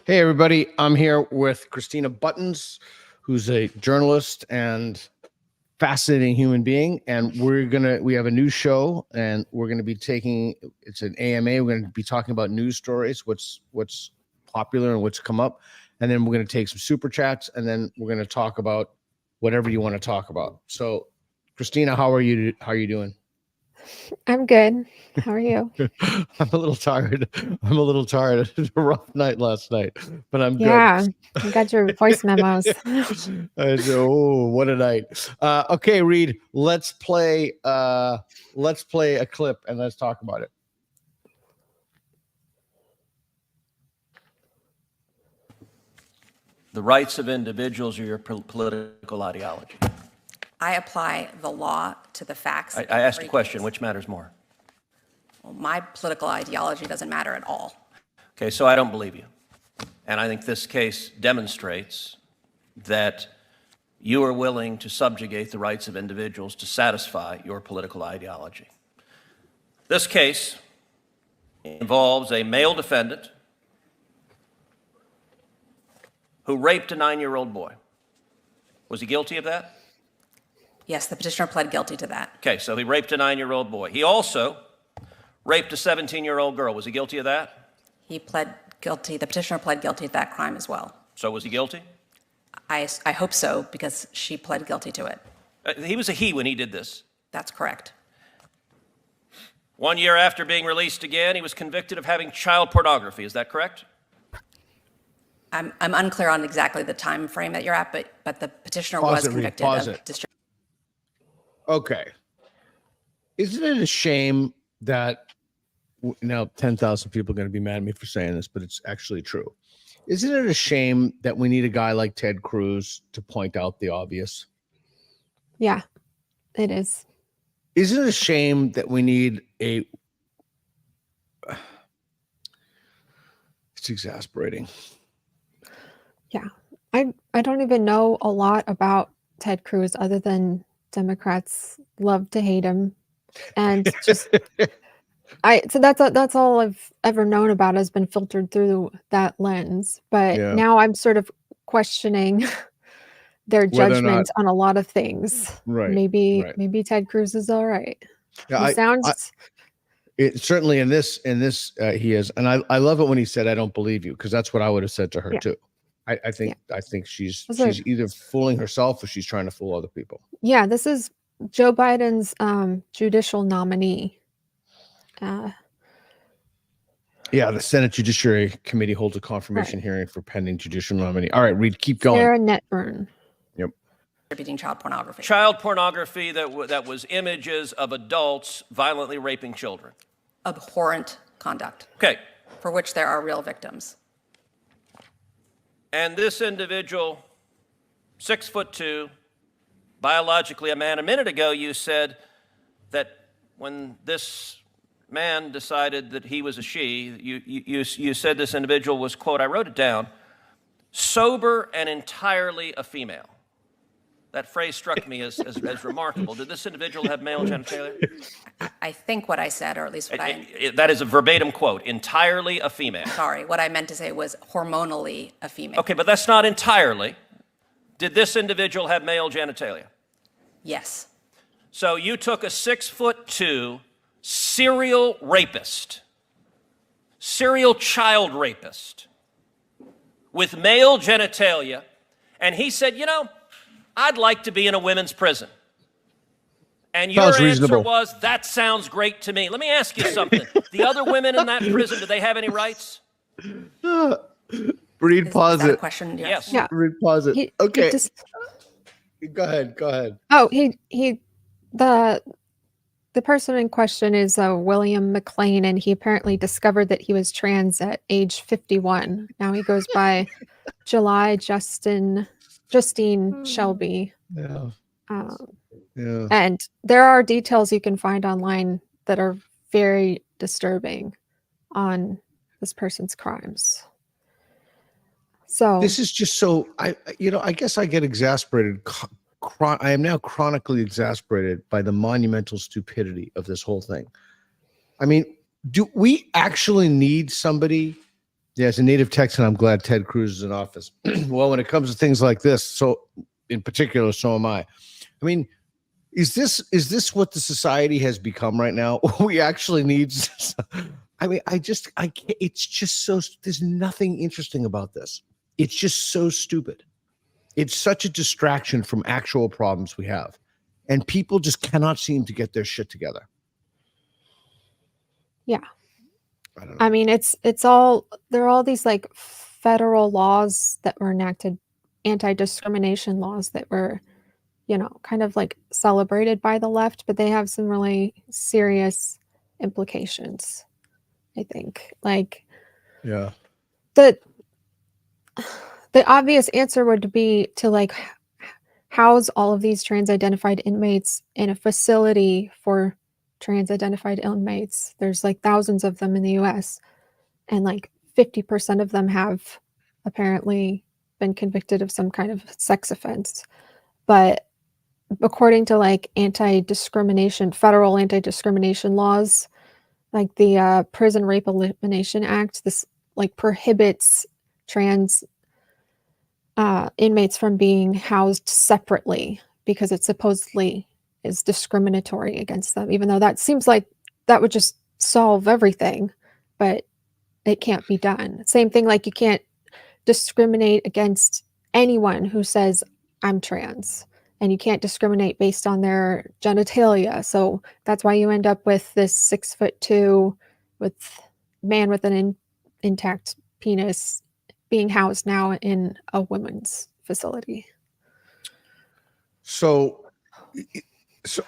Hey, everybody. I'm here with Christina Buttons, who's a journalist and fascinating human being. And we have a new show, and we're going to be it's an AMA. We're going to be talking about news stories, what's popular and what's come up. And then we're going to take some super chats, and then we're going to talk about whatever you want to talk about. So, Christina, how are you doing? I'm good. How are you? I'm a little tired. It was a rough night last night, but I'm good. Yeah, I got your voice memos. I said, oh, what a night. Okay, Reed, let's play a clip and let's talk about it. The rights of individuals or your political ideology? I apply the law to the facts. I asked a question, which matters more? Well, my political ideology doesn't matter at all. Okay, so I don't believe you. And I think this case demonstrates that you are willing to subjugate the rights of individuals to satisfy your political ideology. This case involves a male defendant who raped a 9-year-old boy. Was he guilty of that? Yes, the petitioner pled guilty to that. Okay, so he raped a 9-year-old boy. He also raped a 17-year-old girl. Was he guilty of that? He pled guilty. The petitioner pled guilty to that crime as well. So was he guilty? I hope so, because she pled guilty to it. He was a he when he did this. That's correct. 1 year after being released again, he was convicted of having child pornography. Is that correct? I'm unclear on exactly the time frame that you're at, but the petitioner was convicted of distribution. Okay. Isn't it a shame that now 10,000 people are going to be mad at me for saying this, but it's actually true. Isn't it a shame that we need a guy like Ted Cruz to point out the obvious? Yeah, it is. Isn't it a shame that we need it's exasperating. Yeah. I don't even know a lot about Ted Cruz other than Democrats love to hate him. And just so that's all I've ever known about has been filtered through that lens. But now I'm sort of questioning their judgment on a lot of things. Right. Maybe Ted Cruz is all right. Yeah, he sounds it certainly in this he is. And I love it when he said, I don't believe you, because that's what I would have said to her too. I think she's either fooling herself or she's trying to fool other people. Yeah, this is Joe Biden's judicial nominee. The Senate Judiciary Committee holds a confirmation hearing for pending judicial nominee. All right, Reed, keep going. Sarah Netburn. Yep. Distributing child pornography. Child pornography that was images of adults violently raping children. Abhorrent conduct. Okay. For which there are real victims. And this individual, 6'2", biologically a man. A minute ago, you said that when this man decided that he was a she, you said this individual was, quote, I wrote it down, sober and entirely a female. That phrase struck me as remarkable. Did this individual have male genitalia? I think what I said, or at least what that is a verbatim quote, entirely a female. Sorry, what I meant to say was hormonally a female. Okay, but that's not entirely. Did this individual have male genitalia? Yes. So you took a 6'2" serial rapist, serial child rapist with male genitalia, and he said, you know, I'd like to be in a women's prison. And your answer was, that sounds great to me. Let me ask you something. The other women in that prison, do they have any rights? Reed, pause it. Question? Yes. Yeah. Reed, pause it. Okay. Go ahead. Oh, the person in question is William McLean, and he apparently discovered that he was trans at age 51. Now he goes by July Justine Shelby. Yeah. And there are details you can find online that are very disturbing on this person's crimes. So this is just so I guess I get exasperated. I am now chronically exasperated by the monumental stupidity of this whole thing. I mean, do we actually need somebody Yeah, as a native Texan, I'm glad Ted Cruz is in office. Well, when it comes to things like this, so in particular, so am I. I mean, is this what the society has become right now? We actually need. I mean, I can't. It's just so. There's nothing interesting about this. It's just so stupid. It's such a distraction from actual problems we have, and people just cannot seem to get their shit together. Yeah. I don't know. I mean, there are all these like federal laws that were enacted, anti-discrimination laws that were, kind of like celebrated by the left, but they have some really serious implications, I think. Like Yeah. the obvious answer would be to like house all of these trans-identified inmates in a facility for trans-identified inmates. There's like thousands of them in the US, and like 50% of them have apparently been convicted of some kind of sex offense. But according to like federal anti-discrimination laws, like the Prison Rape Elimination Act, this like prohibits trans inmates from being housed separately because it supposedly is discriminatory against them, even though that seems like that would just solve everything, but it can't be done. Same thing, like you can't discriminate against anyone who says I'm trans, and you can't discriminate based on their genitalia. So that's why you end up with this 6'2" with man with an intact penis being housed now in a women's facility. So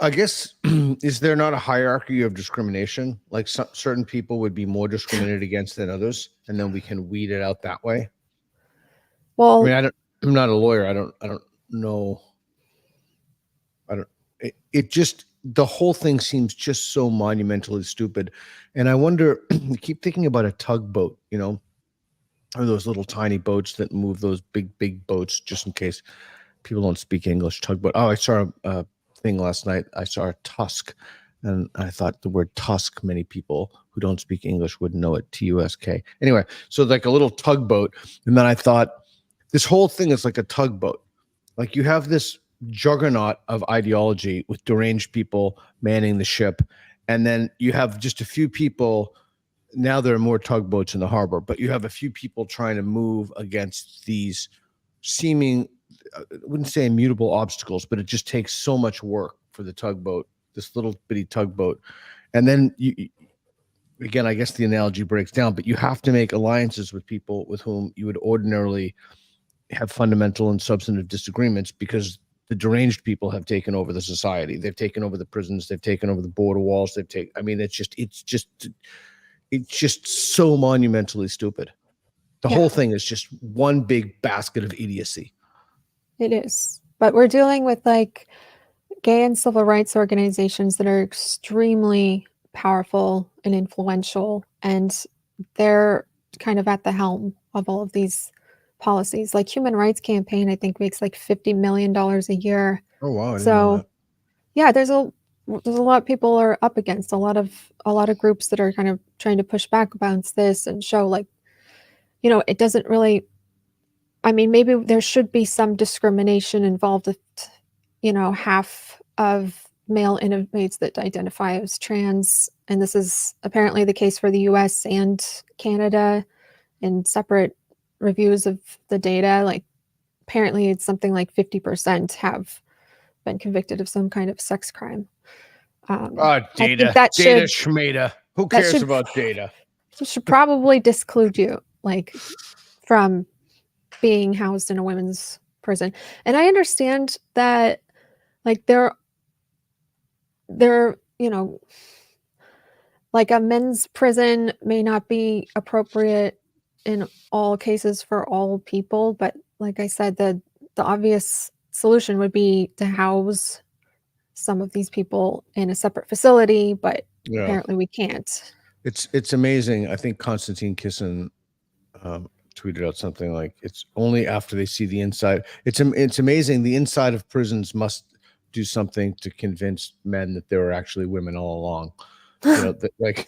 I guess, is there not a hierarchy of discrimination? Like certain people would be more discriminated against than others, and then we can weed it out that way. Well, I mean, I'm not a lawyer. I don't know. It just, the whole thing seems just so monumentally stupid. And I wonder, you keep thinking about a tugboat, or those little tiny boats that move those big boats, just in case people don't speak English. Tugboat. Oh, I saw a thing last night. I saw a tusk, and I thought the word tusk, many people who don't speak English would know it. Tusk. Anyway, so like a little tugboat. And then I thought, this whole thing is like a tugboat. Like you have this juggernaut of ideology with deranged people manning the ship, and then you have just a few people. Now there are more tugboats in the harbor, but you have a few people trying to move against these seeming, I wouldn't say immutable obstacles, but it just takes so much work for the tugboat, this little bitty tugboat. And then again, I guess the analogy breaks down, but you have to make alliances with people with whom you would ordinarily have fundamental and substantive disagreements, because the deranged people have taken over the society. They've taken over the prisons. They've taken over the border walls. I mean, it's just so monumentally stupid. The whole thing is just one big basket of idiocy. it is. But we're dealing with like gay and civil rights organizations that are extremely powerful and influential, and they're kind of at the helm of all of these policies. Like Human Rights Campaign, I think makes like $50 million a year. Oh wow! I didn't know So that. yeah, there's a lot of people are up against, a lot of groups that are kind of trying to push back against this and show like, it doesn't really, I mean, maybe there should be some discrimination involved with, half of male inmates that identify as trans. And this is apparently the case for the US and Canada. In separate reviews of the data, like apparently it's something like 50% have been convicted of some kind of sex crime. Data. That Data schmata. Who cares about data? Should probably disclude you like from being housed in a women's prison. And I understand that like there like a men's prison may not be appropriate in all cases for all people, but like I said, the obvious solution would be to house some of these people in a separate facility, but apparently we can't. It's amazing. I think Konstantin Kisin tweeted out something like, it's only after they see the inside. It's amazing. The inside of prisons must do something to convince men that there are actually women all along. Like,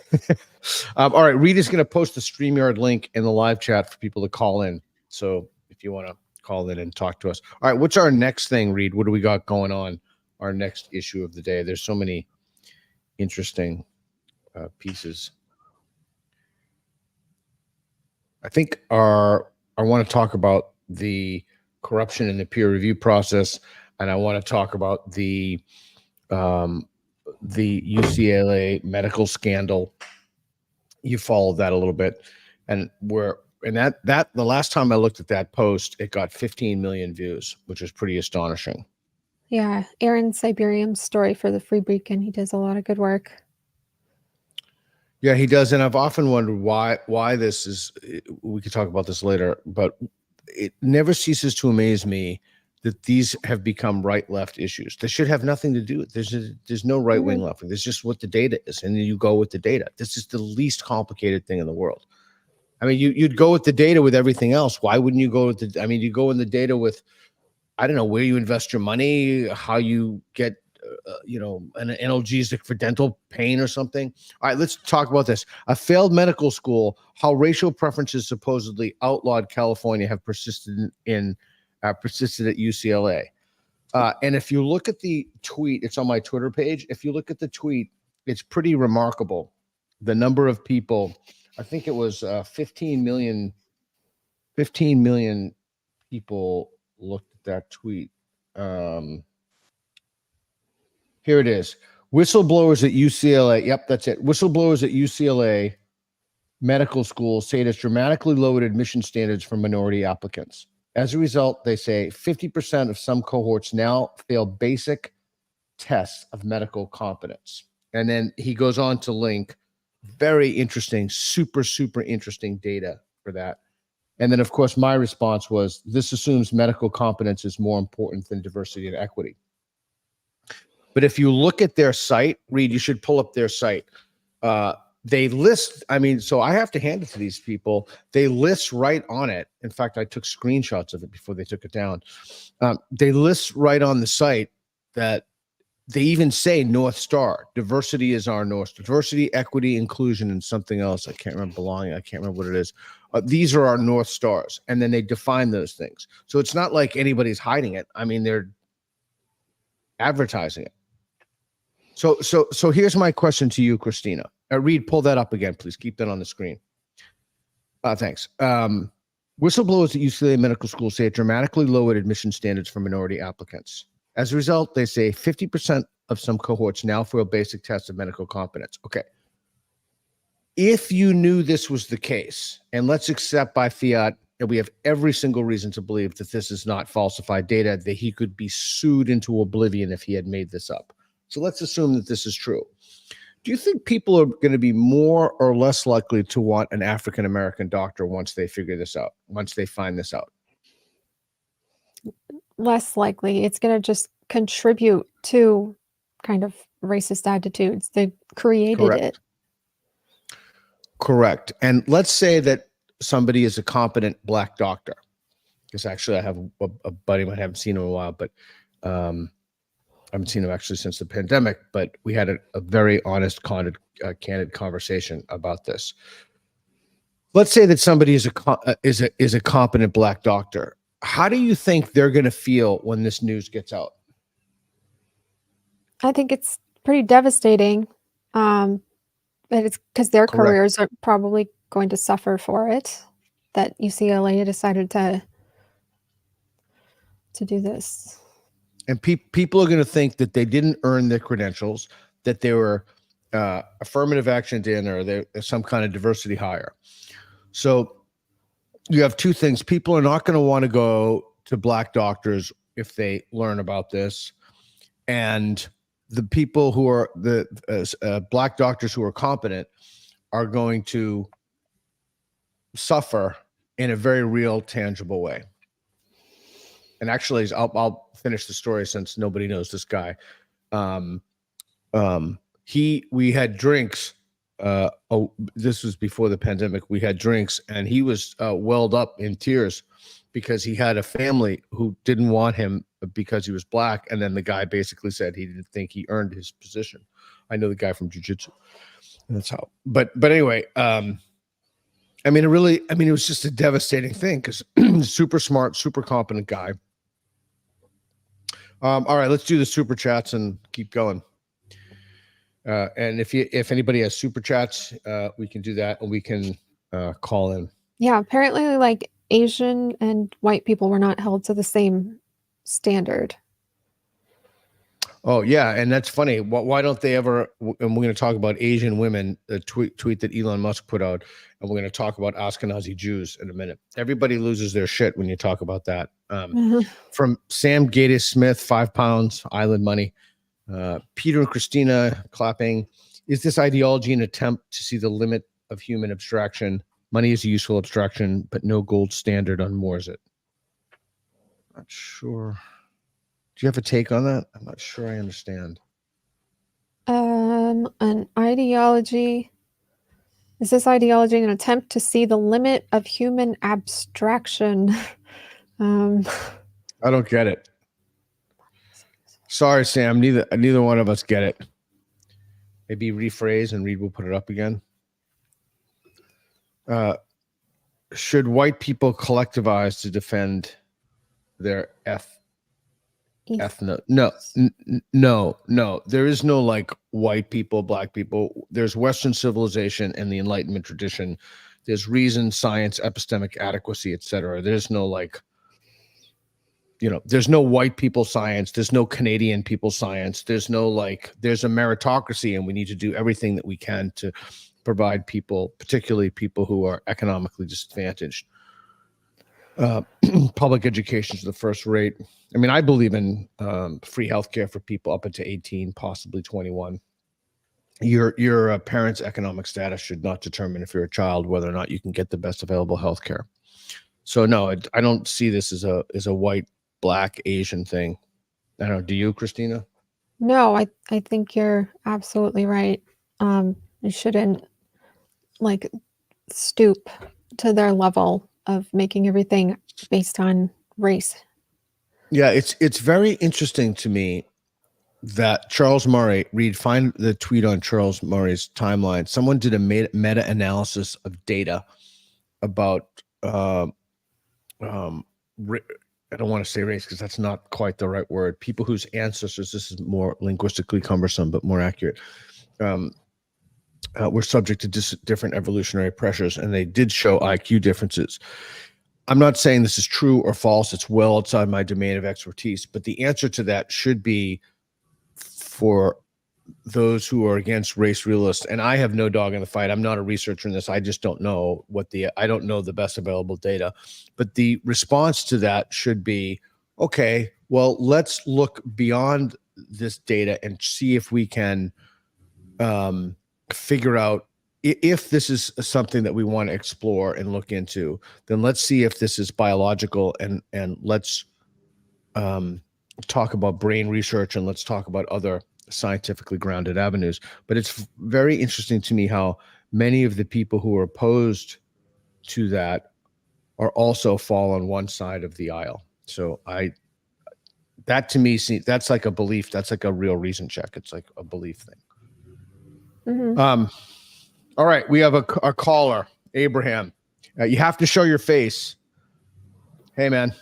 all right, Rita's going to post the StreamYard link in the live chat for people to call in. So if you want to call in and talk to us. All right, what's our next thing, Reed? What do we got going on? Our next issue of the day. There's so many interesting pieces. I think I want to talk about the corruption in the peer review process, and I want to talk about the UCLA medical scandal. You followed that a little bit, and the last time I looked at that post, it got 15 million views, which is pretty astonishing. Yeah, Aaron Siberium's story for the Free Beacon. He does a lot of good work. Yeah, he does, and I've often wondered why this is. We could talk about this later, but it never ceases to amaze me that these have become right-left issues. They should have nothing to do with. There's no right-wing left. There's just what the data is, and then you go with the data. This is the least complicated thing in the world. I mean, you'd go with the data with everything else. Why wouldn't you go with the? I mean, you go in the data with, I don't know, where you invest your money, how you get, an analgesic for dental pain or something. All right, let's talk about this. A failed medical school, how racial preferences supposedly outlawed California have persisted at UCLA. And if you look at the tweet, it's on my Twitter page. If you look at the tweet, it's pretty remarkable. The number of people, I think it was 15 million people looked at that tweet. Here it is. Whistleblowers at UCLA. Yep, that's it. Whistleblowers at UCLA medical school say it has dramatically lowered admission standards for minority applicants. As a result, they say 50% of some cohorts now fail basic tests of medical competence. And then he goes on to link very interesting, super, super interesting data for that. And then, of course, my response was, this assumes medical competence is more important than diversity and equity. But if you look at their site, Reed, you should pull up their site. They list, so I have to hand it to these people. They list right on it. In fact, I took screenshots of it before they took it down. They list right on the site that they even say North Star. Diversity is our North Star. Diversity, equity, inclusion, and something else. I can't remember belonging. I can't remember what it is. These are our North Stars. And then they define those things. So it's not like anybody's hiding it. I mean, they're advertising it. So here's my question to you, Christina. Reed, pull that up again, please. Keep that on the screen. Thanks. Whistleblowers at UCLA Medical School say it dramatically lowered admission standards for minority applicants. As a result, they say 50% of some cohorts now fail basic tests of medical competence. Okay. If you knew this was the case, and let's accept by fiat, and we have every single reason to believe that this is not falsified data, that he could be sued into oblivion if he had made this up. So let's assume that this is true. Do you think people are going to be more or less likely to want an African-American doctor once they figure this out, once they find this out? Less likely. It's going to just contribute to kind of racist attitudes. They created it. Correct. And let's say that somebody is a competent Black doctor. Because actually I have a buddy, I haven't seen him in a while, but I haven't seen him actually since the pandemic, but we had a very honest, candid conversation about this. Let's say that somebody is a competent Black doctor. How do you think they're going to feel when this news gets out? I think it's pretty devastating. But it's because their careers are probably going to suffer for it, that UCLA decided to do this. And people are going to think that they didn't earn their credentials, that they were affirmative action in, or they're some kind of diversity hire. So you have two things. People are not going to want to go to Black doctors if they learn about this. And the people who are the Black doctors who are competent are going to suffer in a very real, tangible way. And actually, I'll finish the story since nobody knows this guy. We had drinks. This was before the pandemic. We had drinks, and he was welled up in tears because he had a family who didn't want him because he was Black. And then the guy basically said he didn't think he earned his position. I know the guy from Judicial. That's how. But anyway, I mean, it was just a devastating thing because super smart, super competent guy. All right, let's do the super chats and keep going. And if anybody has super chats, we can do that, and we can call in. Yeah, apparently, like Asian and white people were not held to the same standard. Oh yeah, and that's funny. Why don't they ever? And we're going to talk about Asian women. The tweet that Elon Musk put out, and we're going to talk about Ashkenazi Jews in a minute. Everybody loses their shit when you talk about that. From Sam Gatis Smith, £5, Island Money. Peter and Christina clapping. Is this ideology an attempt to see the limit of human abstraction? Money is a useful abstraction, but no gold standard unmoors it. Not sure. Do you have a take on that? I'm not sure I understand. An ideology. Is this ideology an attempt to see the limit of human abstraction? I don't get it. Sorry, Sam. Neither one of us get it. Maybe rephrase and Reed will put it up again. Should white people collectivize to defend their ethno? No. There is no like white people, black people. There's Western civilization and the Enlightenment tradition. There's reason, science, epistemic adequacy, etc. There's no like, there's no white people science. There's no Canadian people science. There's no like, there's a meritocracy, and we need to do everything that we can to provide people, particularly people who are economically disadvantaged. Public education is the first rate. I mean, I believe in free healthcare for people up until 18, possibly 21. Your parents' economic status should not determine if you're a child whether or not you can get the best available healthcare. So no, I don't see this as a white, black, Asian thing. I don't know. Do you, Christina? No, I think you're absolutely right. You shouldn't like stoop to their level of making everything based on race. Yeah, it's very interesting to me that Charles Murray, find the tweet on Charles Murray's timeline. Someone did a meta-analysis of data about I don't want to say race because that's not quite the right word. People whose ancestors, this is more linguistically cumbersome, but more accurate, were subject to different evolutionary pressures, and they did show IQ differences. I'm not saying this is true or false. It's well outside my domain of expertise, but the answer to that should be for those who are against race realists, and I have no dog in the fight. I'm not a researcher in this. I just don't know I don't know the best available data, but the response to that should be, okay, well, let's look beyond this data and see if we can figure out if this is something that we want to explore and look into. Then let's see if this is biological, and let's talk about brain research, and let's talk about other scientifically grounded avenues. But it's very interesting to me how many of the people who are opposed to that are also fall on one side of the aisle. So that to me, that's like a belief. That's like a real reason check. It's like a belief thing. Mm-hmm. All right, we have a caller, Abraham. You have to show your face. Hey, man.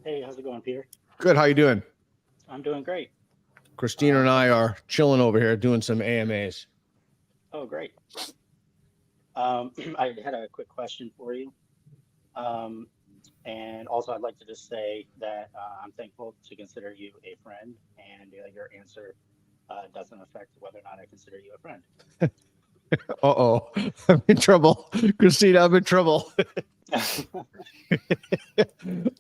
Hey, how's it going, Peter? Good. How you doing? I'm doing great. Christina and I are chilling over here doing some AMAs. Oh, great. I had a quick question for you. And also, I'd like to just say that I'm thankful to consider you a friend, and your answer doesn't affect whether or not I consider you a friend. Uh-oh. I'm in trouble. Christina, I'm in trouble.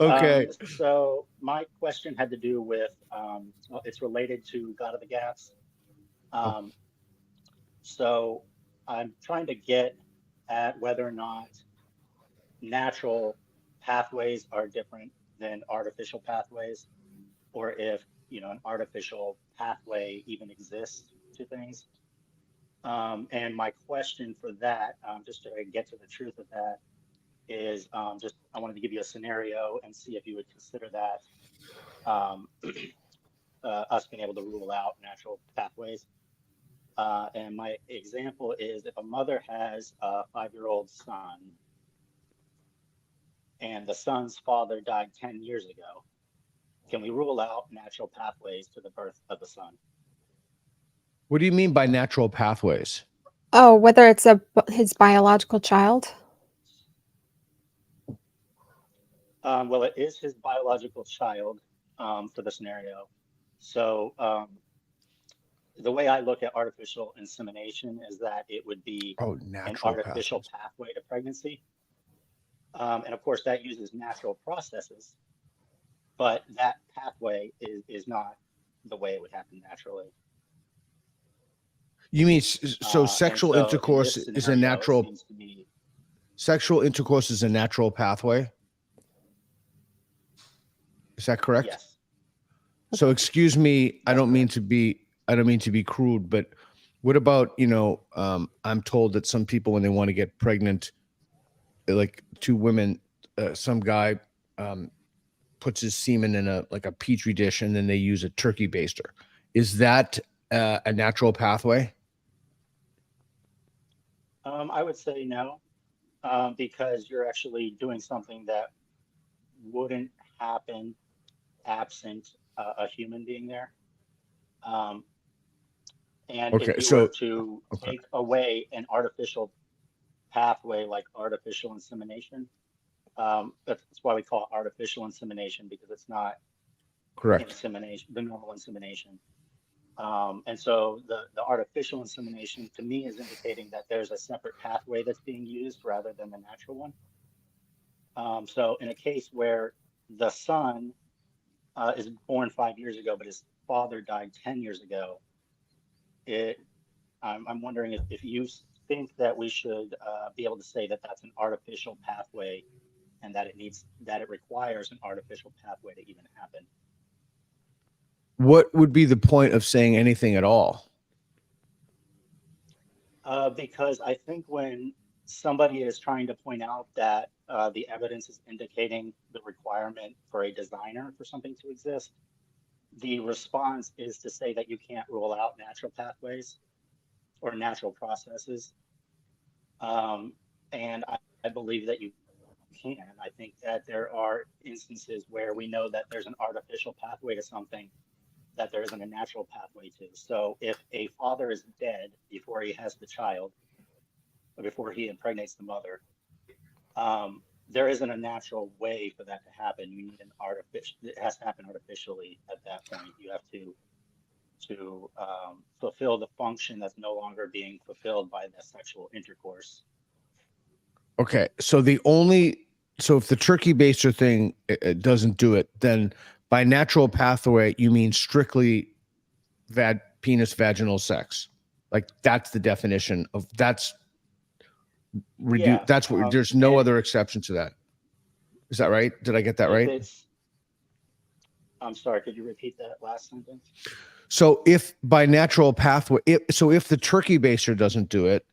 Okay. So my question had to do with, well, it's related to God of the Gaps. So I'm trying to get at whether or not natural pathways are different than artificial pathways, or if, an artificial pathway even exists to things. And my question for that, just to get to the truth of that, is I wanted to give you a scenario and see if you would consider that us being able to rule out natural pathways. And my example is if a mother has a 5-year-old son and the son's father died 10 years ago, can we rule out natural pathways to the birth of the son? What do you mean by natural pathways? Oh, whether it's his biological child? Well, it is his biological child for the scenario. So the way I look at artificial insemination is that it would be an artificial pathway to pregnancy. And of course, that uses natural processes, but that pathway is not the way it would happen naturally. You mean so sexual intercourse is a natural? Sexual intercourse is a natural pathway. Is that correct? Yes. So excuse me, I don't mean to be crude, but what about, I'm told that some people, when they want to get pregnant, like two women, some guy puts his semen in a petri dish and then they use a turkey baster. Is that a natural pathway? I would say no, because you're actually doing something that wouldn't happen absent a human being there. And Okay, if you were to take away an artificial pathway like artificial insemination, that's why we call it artificial insemination, because it's not insemination, the normal insemination. And so the artificial insemination to me is indicating that there's a separate pathway that's being used rather than the natural one. So in a case where the son is born 5 years ago, but his father died 10 years ago, I'm wondering if you think that we should be able to say that that's an artificial pathway and that it requires an artificial pathway to even happen. What would be the point of saying anything at all? Because I think when somebody is trying to point out that the evidence is indicating the requirement for a designer for something to exist, the response is to say that you can't rule out natural pathways or natural processes. And I believe that you can. I think that there are instances where we know that there's an artificial pathway to something that there isn't a natural pathway to. So if a father is dead before he has the child, or before he impregnates the mother, there isn't a natural way for that to happen. You need an artificial, it has to happen artificially at that point. You have to fulfill the function that's no longer being fulfilled by the sexual intercourse. Okay, so if the turkey baster thing doesn't do it, then by natural pathway you mean strictly penis vaginal sex, like that's the definition of that's that's what there's no other exception to that. Is that right? Did I get that right? I'm sorry, could you repeat that last sentence? So if by natural pathway, if the turkey baster doesn't do it,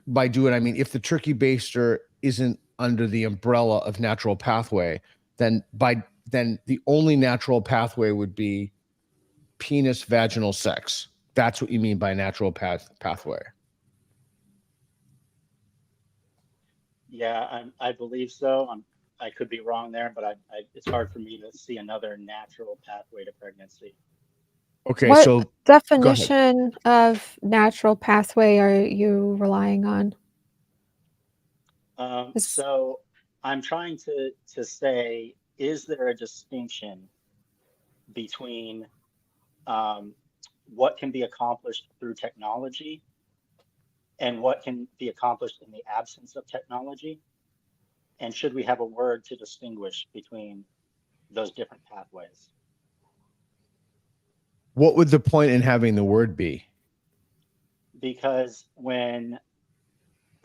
by do it I mean if the turkey baster isn't under the umbrella of natural pathway, then the only natural pathway would be penis vaginal sex. That's what you mean by natural pathway. Yeah, I believe so. I could be wrong there, but it's hard for me to see another natural pathway to pregnancy. Okay, what so definition of natural pathway are you relying on? So I'm trying to say, is there a distinction between what can be accomplished through technology and what can be accomplished in the absence of technology? And should we have a word to distinguish between those different pathways? What would the point in having the word be? Because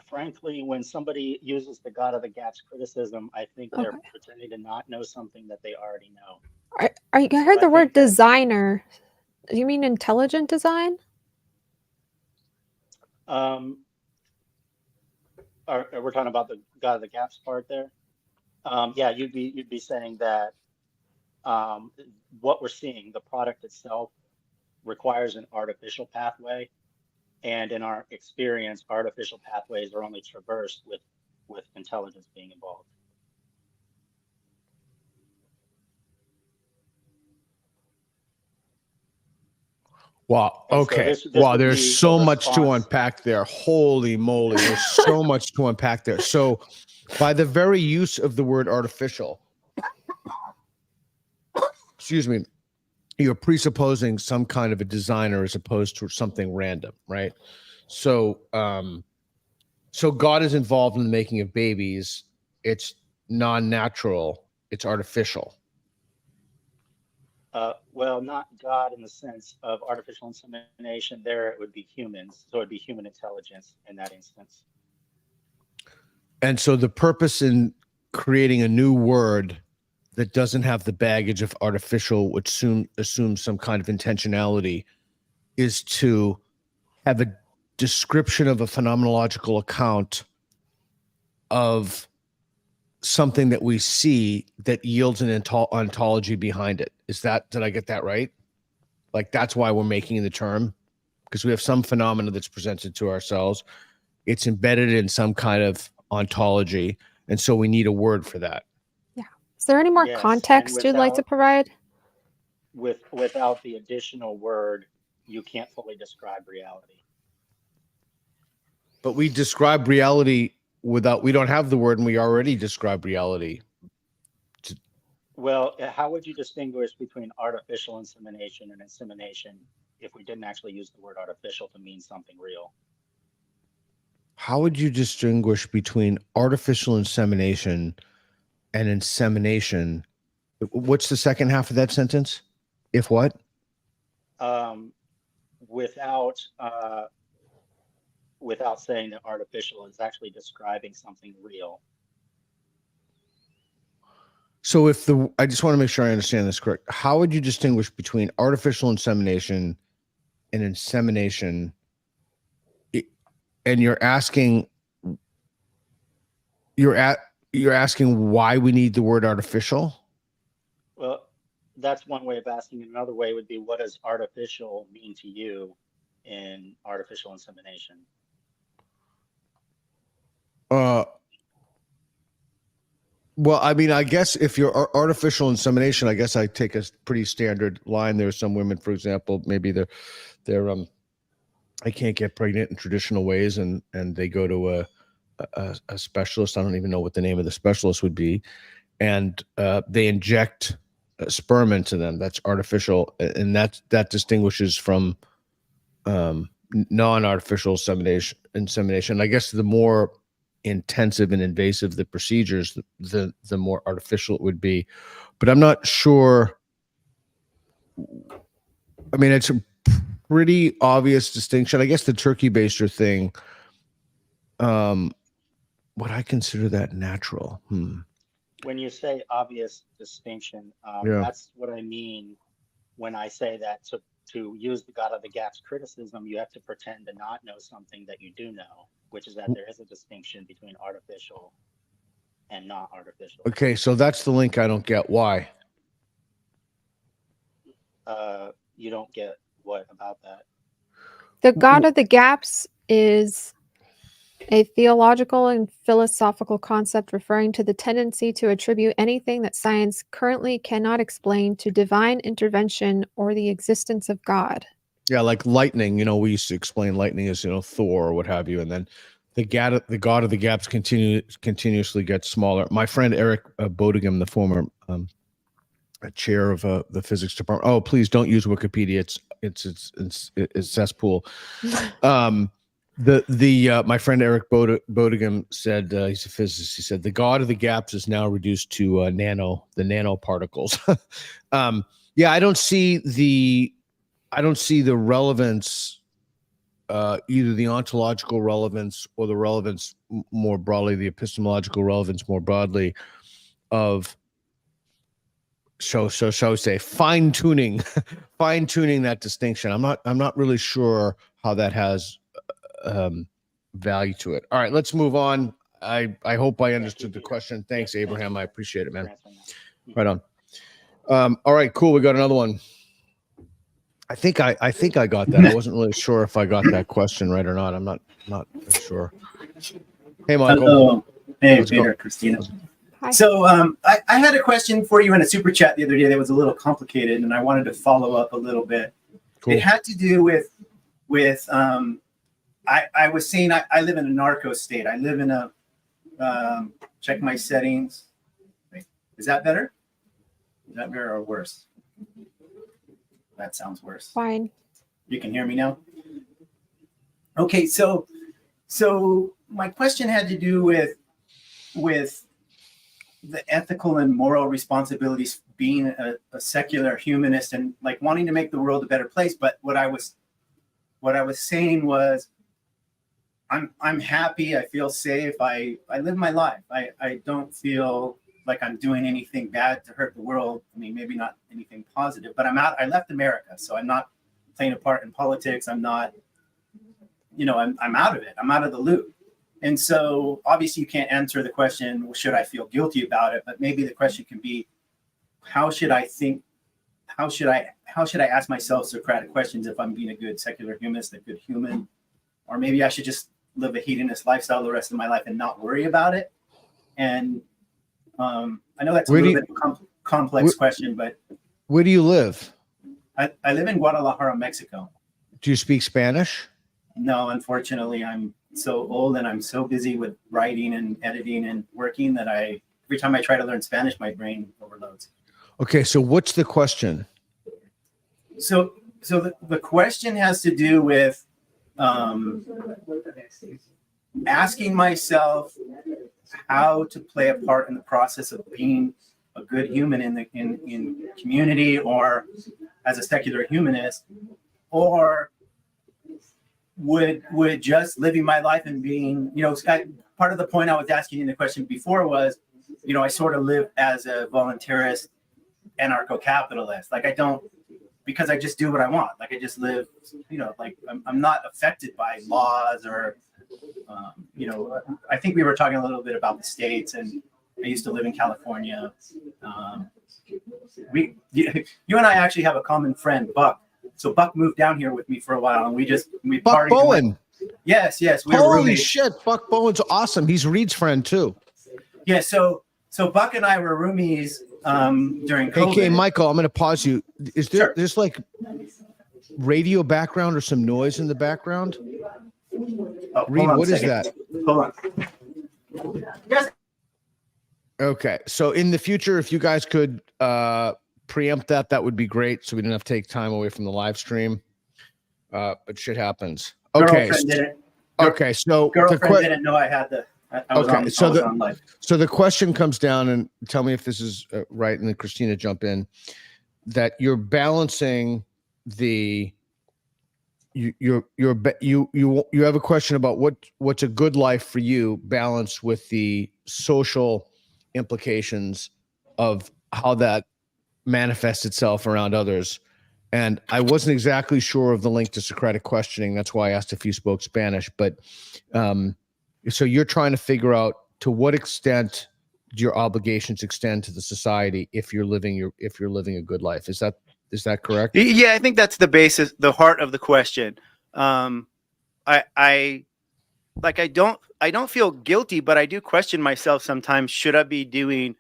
frankly, when somebody uses the God of the Gaps criticism, I think they're pretending to not know something that they already know. I heard the word designer. Do you mean intelligent design? We're talking about the God of the Gaps part there. Yeah, you'd be saying that what we're seeing, the product itself, requires an artificial pathway. And in our experience, artificial pathways are only traversed with intelligence being involved. Wow. And so Okay. this Wow. would There's be so a much to response. unpack there. Holy moly. There's so much to unpack there. So, by the very use of the word artificial, excuse me, you're presupposing some kind of a designer as opposed to something random, right? So, so God is involved in the making of babies. It's non-natural. It's artificial. Well, not God in the sense of artificial insemination. There it would be humans. So it'd be human intelligence in that instance. And so the purpose in creating a new word that doesn't have the baggage of artificial, which assumes some kind of intentionality, is to have a description of a phenomenological account of something that we see that yields an ontology behind it. Did I get that right? Like, that's why we're making the term, because we have some phenomena that's presented to ourselves. It's embedded in some kind of ontology. And so we need a word for that. Yeah. Is there any more Yes, context and you'd like to provide? Without the additional word, you can't fully describe reality. But we describe reality we don't have the word, and we already describe reality. Well, how would you distinguish between artificial insemination and insemination if we didn't actually use the word artificial to mean something real? How would you distinguish between artificial insemination and insemination? What's the second half of that sentence? If what? Without saying that artificial is actually describing something real. So I just want to make sure I understand this correct. How would you distinguish between artificial insemination and insemination? And you're asking why we need the word artificial? Well, that's one way of asking. Another way would be, what does artificial mean to you in artificial insemination? Well, I mean, I guess if you're artificial insemination, I guess I take a pretty standard line. There are some women, for example, maybe they're I can't get pregnant in traditional ways, and they go to a specialist. I don't even know what the name of the specialist would be, and they inject sperm into them. That's artificial, and that distinguishes from non-artificial insemination. I guess the more intensive and invasive the procedures, the more artificial it would be. But I'm not sure. I mean, it's a pretty obvious distinction. I guess the turkey baster thing, would I consider that natural? When you say obvious distinction, that's what I mean when I say that to use the God of the Gaps criticism, you have to pretend to not know something that you do know, which is that there is a distinction between artificial and not artificial. Okay, so that's the link I don't get. Why? You don't get what about that? The God of the Gaps is a theological and philosophical concept referring to the tendency to attribute anything that science currently cannot explain to divine intervention or the existence of God. Yeah, like lightning. We used to explain lightning as Thor or what have you, and then the God of the Gaps continuously gets smaller. My friend Eric Bodegum, the former chair of the physics department. Oh, please don't use Wikipedia. It's cesspool. My friend Eric Bodegum said, he's a physicist. He said the God of the Gaps is now reduced to the nanoparticles. Yeah, I don't see the relevance, either the ontological relevance or the relevance more broadly, the epistemological relevance more broadly of shall we say fine tuning that distinction. I'm not really sure how that has value to it. All right, let's move on. I hope I understood the question. Thanks, Abraham. I appreciate it, man. Right on. All right, cool. We got another one. I think I got that. I wasn't really sure if I got that question right or not. I'm not sure. Hey, Michael. Hello. Hey, Let's Peter, go. Christina. Hi. So I had a question for you in a super chat the other day that was a little complicated, and I wanted to follow up a little bit. Cool. It had to do with I was saying I live in a narco state. I live in a check my settings. Wait, is that better? Is that better or worse? That sounds worse. Fine. You can hear me now? Okay, so my question had to do with the ethical and moral responsibilities being a secular humanist and like wanting to make the world a better place. But what I was saying was I'm happy, I feel safe, I live my life. I don't feel like I'm doing anything bad to hurt the world. I mean, maybe not anything positive, but I left America, so I'm not playing a part in politics. I'm not, I'm out of it. I'm out of the loop. And so obviously you can't answer the question, well, should I feel guilty about it? But maybe the question can be, how should I ask myself Socratic questions if I'm being a good secular humanist, a good human? Or maybe I should just live a hedonist lifestyle the rest of my life and not worry about it. And I know that's a little bit of a complex question, but Where do you live? I live in Guadalajara, Mexico. Do you speak Spanish? No, unfortunately, I'm so old and I'm so busy with writing and editing and working that every time I try to learn Spanish, my brain overloads. Okay, so what's the question? So the question has to do with asking myself how to play a part in the process of being a good human in community or as a secular humanist, or would just living my life and being, part of the point I was asking in the question before was, I sort of live as a voluntarist anarcho-capitalist. Like because I just do what I want. Like I just live, like I'm not affected by laws or, I think we were talking a little bit about the States, and I used to live in California. You and I actually have a common friend, Buck. So Buck moved down here with me for a while, and we Buck partied. Bowen. Yes. We were Holy roommates. shit, Buck Bowen's awesome. He's Reed's friend too. Yeah, so Buck and I were roomies during COVID. Okay, Michael, I'm going to pause you. Is there Sure. there's like radio background or some noise in the background? Oh, Reed, hold on a what is second. that? Hold on. Yes. Okay, so in the future, if you guys could preempt that would be great, so we didn't have to take time away from the live stream. But shit happens. Okay. Girlfriend didn't. Okay, so Girlfriend didn't know I had the. I was Okay, on, so I was on live. So the question comes down, and tell me if this is right, and then Christina jump in, that you're balancing you have a question about what's a good life for you, balanced with the social implications of how that manifests itself around others. And I wasn't exactly sure of the link to Socratic questioning. That's why I asked if you spoke Spanish. But so you're trying to figure out to what extent do your obligations extend to the society if you're living a good life. Is that correct? Yeah, I think that's the basis, the heart of the question. I don't feel guilty, but I do question myself sometimes. Should I be doing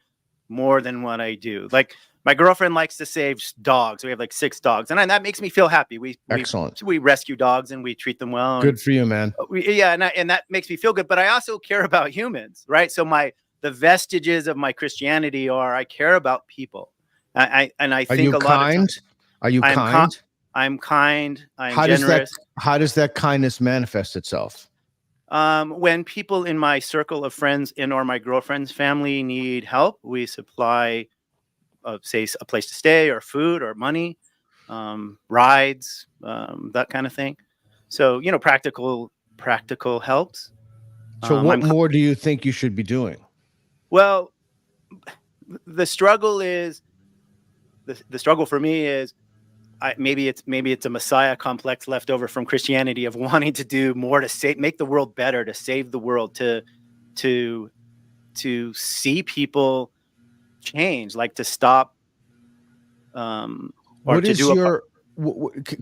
more than what I do? Like my girlfriend likes to save dogs. We have like 6 dogs, and that makes me feel happy. Excellent. We rescue dogs and we treat them well. Good for you, man. And that makes me feel good. But I also care about humans, right? So the vestiges of my Christianity are I care about people. I think a lot of times. Are you kind? I'm kind. I'm generous. How does that kindness manifest itself? When people in my circle of friends or my girlfriend's family need help, we supply, say, a place to stay or food or money, rides, that kind of thing. So, practical helps. So what more do you think you should be doing? Well, the struggle for me is maybe it's a Messiah complex left over from Christianity of wanting to do more to make the world better, to save the world, to see people change, like to stop.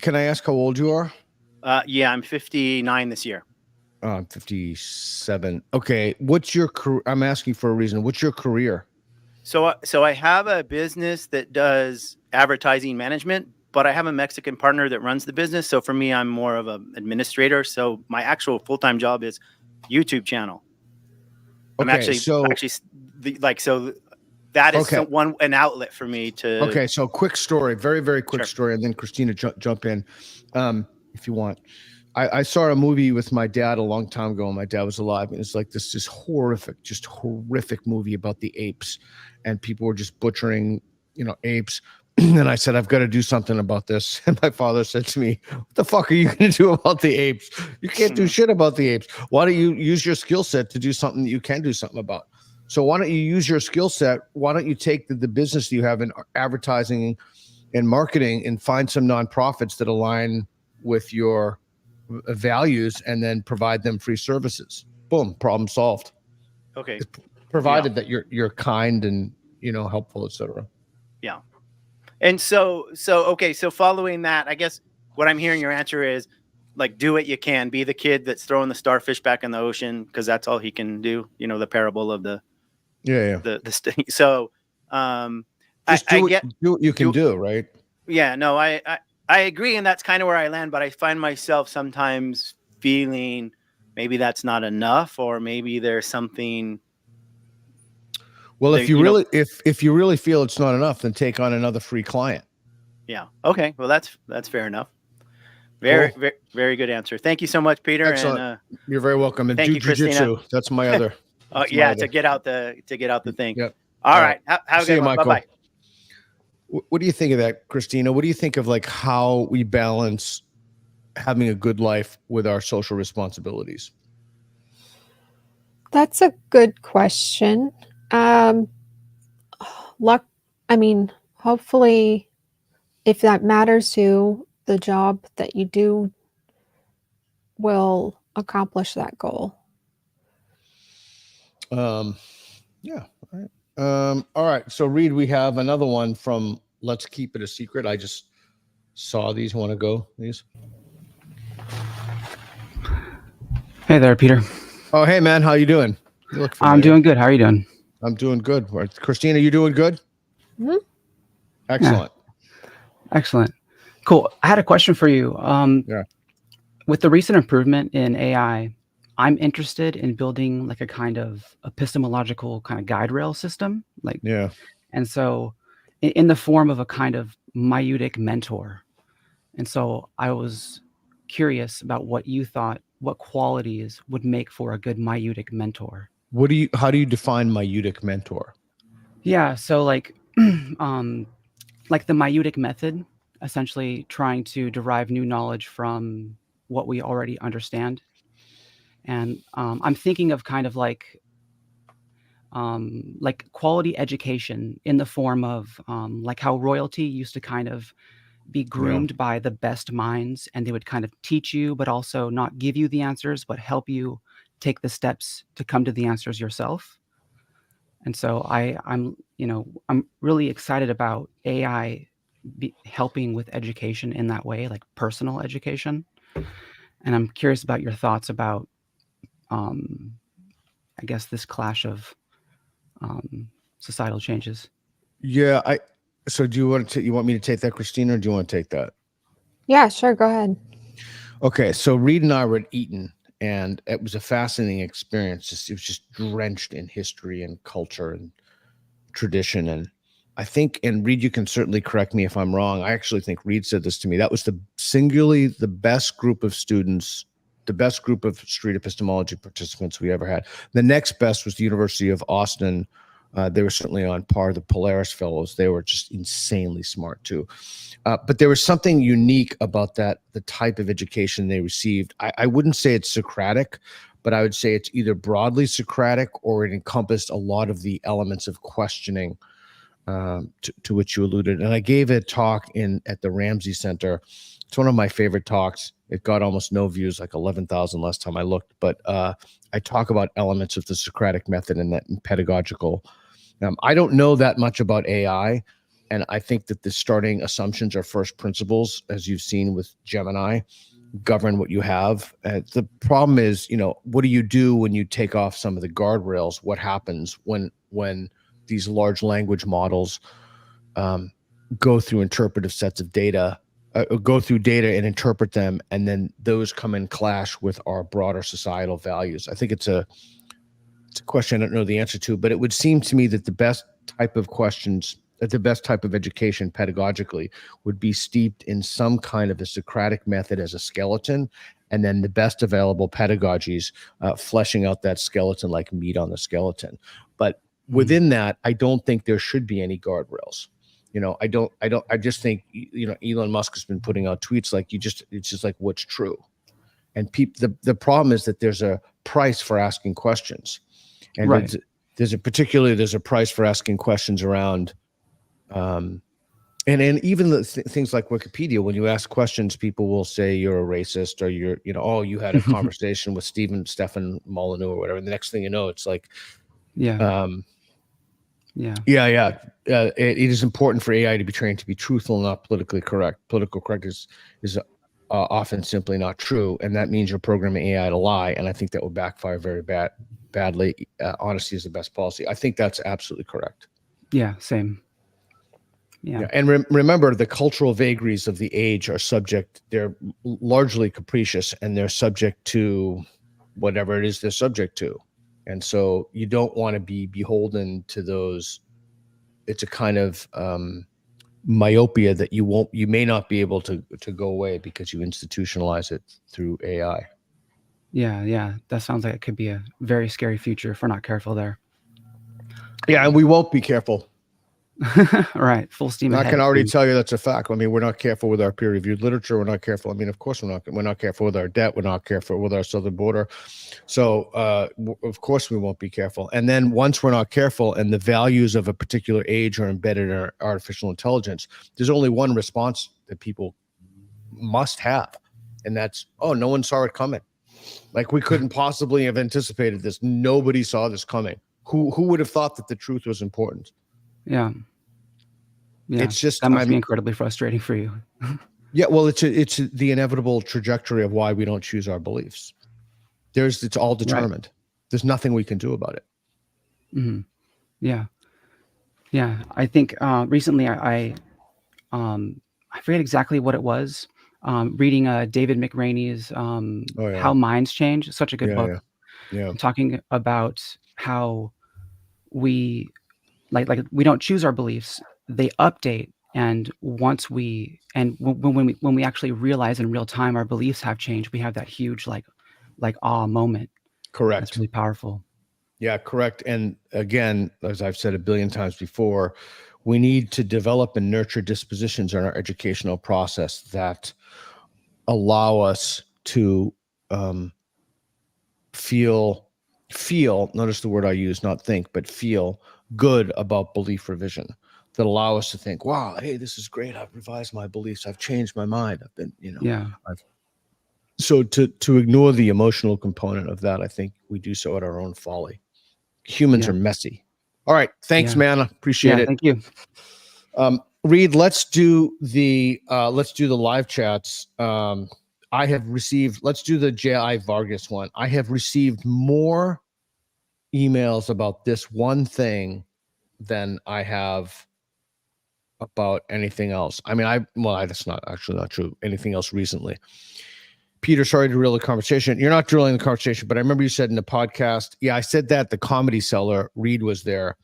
Can I ask how old you are? Yeah, I'm 59 this year. I'm 57. Okay. What's your career? I'm asking for a reason. What's your career? So I have a business that does advertising management, but I have a Mexican partner that runs the business. So for me, I'm more of an administrator. So my actual full-time job is YouTube channel. I'm Okay, actually so that is Okay. an outlet for me to. Okay, so quick story, very, very quick Sure. story, and then Christina jump in if you want. I saw a movie with my dad a long time ago, and my dad was alive, and it's like this horrific movie about the apes, and people were just butchering, apes. And I said, I've got to do something about this. And my father said to me, what the fuck are you going to do about the apes? You can't do shit about the apes. Why don't you use your skill set to do something that you can do something about? So why don't you use your skill set? Why don't you take the business you have in advertising and marketing and find some nonprofits that align with your values and then provide them free services? Boom, problem solved. Okay. Provided that you're kind and helpful, etc. Yeah. And so following that, I guess what I'm hearing your answer is like, do what you can, be the kid that's throwing the starfish back in the ocean, because that's all he can do. The parable of the so just do what you can do, right? Yeah, no, I agree, and that's kind of where I land, but I find myself sometimes feeling maybe that's not enough, or maybe there's something. Well, if you really feel it's not enough, then take on another free client. Yeah. Okay. Well, that's fair enough. Very, very, very good answer. Thank you so much, Peter. Excellent. And you're very welcome. And thank you, Christina. That's my other. Oh yeah, to get out the thing. Yep. All right. Have a good one. Bye bye. What do you think of that, Christina? What do you think of like how we balance having a good life with our social responsibilities? That's a good question. Hopefully, if that matters to the job that you do, will accomplish that goal. Yeah. All right. All right. So Reed, we have another one from Let's Keep It a Secret. I just saw these. Want to go these? Hey there, Peter. Oh, hey man, how you doing? You look familiar. I'm doing good. How are you doing? I'm doing good. Christina, you doing good? Mm-hmm. Excellent. Yeah. Excellent. Cool. I had a question for you. With the recent improvement in AI, I'm interested in building like a kind of epistemological kind of guide rail system. And so in the form of a kind of maieutic mentor. And so I was curious about what you thought, what qualities would make for a good maieutic mentor. How do you define maieutic mentor? Yeah. So like the maieutic method, essentially trying to derive new knowledge from what we already understand. And I'm thinking of kind of like quality education in the form of like how royalty used to kind of be groomed by the best minds, and they would kind of teach you, but also not give you the answers, but help you take the steps to come to the answers yourself. And so I'm really excited about AI helping with education in that way, like personal education. And I'm curious about your thoughts about, I guess, this clash of societal changes. Yeah. So do you want me to take that, Christina, or do you want to take that? Yeah, sure. Go ahead. Okay. So Reed and I were at Eton, and it was a fascinating experience. It was just drenched in history and culture and tradition. And I think, and Reed, you can certainly correct me if I'm wrong. I actually think Reed said this to me. That was singularly the best group of students, the best group of street epistemology participants we ever had. The next best was the University of Austin. They were certainly on par with the Polaris Fellows. They were just insanely smart too. But there was something unique about the type of education they received. I wouldn't say it's Socratic, but I would say it's either broadly Socratic or it encompassed a lot of the elements of questioning to which you alluded. And I gave a talk at the Ramsey Center. It's one of my favorite talks. It got almost no views, like 11,000 last time I looked. But I talk about elements of the Socratic method and that pedagogical. I don't know that much about AI, And I think that the starting assumptions are first principles, as you've seen with Gemini, govern what you have. The problem is, what do you do when you take off some of the guardrails? What happens when these large language models go through interpretive sets of data, go through data and interpret them, and then those come in clash with our broader societal values? I think it's a question I don't know the answer to, but it would seem to me that the best type of questions, the best type of education pedagogically would be steeped in some kind of a Socratic method as a skeleton, and then the best available pedagogies fleshing out that skeleton like meat on the skeleton. But within that, I don't think there should be any guardrails. I just think, Elon Musk has been putting out tweets like it's just like, what's true? And the problem is that there's a price for asking questions. And Right. there's a price for asking questions around, and even the things like Wikipedia. When you ask questions, people will say you're a racist, or you had a conversation with Stefan Molyneux or whatever. And the next thing you know, it's like, Yeah. it is important for AI to be trained to be truthful, not politically correct. Political correct is often simply not true, and that means you're programming AI to lie. And I think that will backfire very badly. Honesty is the best policy. I think that's absolutely correct. Yeah. Same. Yeah. And remember, the cultural vagaries of the age they're largely capricious, and they're subject to whatever it is they're subject to. And so you don't want to be beholden to those. It's a kind of myopia that you may not be able to go away because you institutionalize it through AI. Yeah. That sounds like it could be a very scary future if we're not careful there. Yeah, and we won't be careful. All right. Full steam ahead. I can already tell you that's a fact. I mean, we're not careful with our peer-reviewed literature. We're not careful. I mean, of course, we're not careful with our debt. We're not careful with our southern border. So, of course, we won't be careful. And then once we're not careful, and the values of a particular age are embedded in our artificial intelligence, there's only one response that people must have, and that's, oh, no one saw it coming. Like, we couldn't possibly have anticipated this. Nobody saw this coming. Who would have thought that the truth was important? Yeah. It's just, that must be incredibly frustrating for you. Yeah, well, it's the inevitable trajectory of why we don't choose our beliefs. It's all determined. Right. There's nothing we can do about it. Mm-hmm. Yeah. I think recently I forget exactly what it was. Reading David McRaney's How Minds Change, such a good book. Yeah. Talking about how we we don't choose our beliefs; they update. And once when we actually realize in real time our beliefs have changed, we have that huge like awe moment. Correct. That's really powerful. Yeah, correct. And again, as I've said a billion times before, we need to develop and nurture dispositions in our educational process that allow us to feel, notice the word I use, not think, but feel good about belief revision, that allow us to think, wow, hey, this is great. I've revised my beliefs. I've changed my mind. I've been, so to ignore the emotional component of that, I think we do so at our own folly. Humans are messy. All right. Thanks, man. I appreciate it. Thank you. Reed, let's do the live chats. Let's do the J.I. Vargas one. I have received more emails about this one thing than I have about anything else. I mean, that's not true. Anything else recently. Peter, sorry to derail the conversation. You're not drilling the conversation, but I remember you said in the podcast, I said that the Comedy Cellar, Reed was there,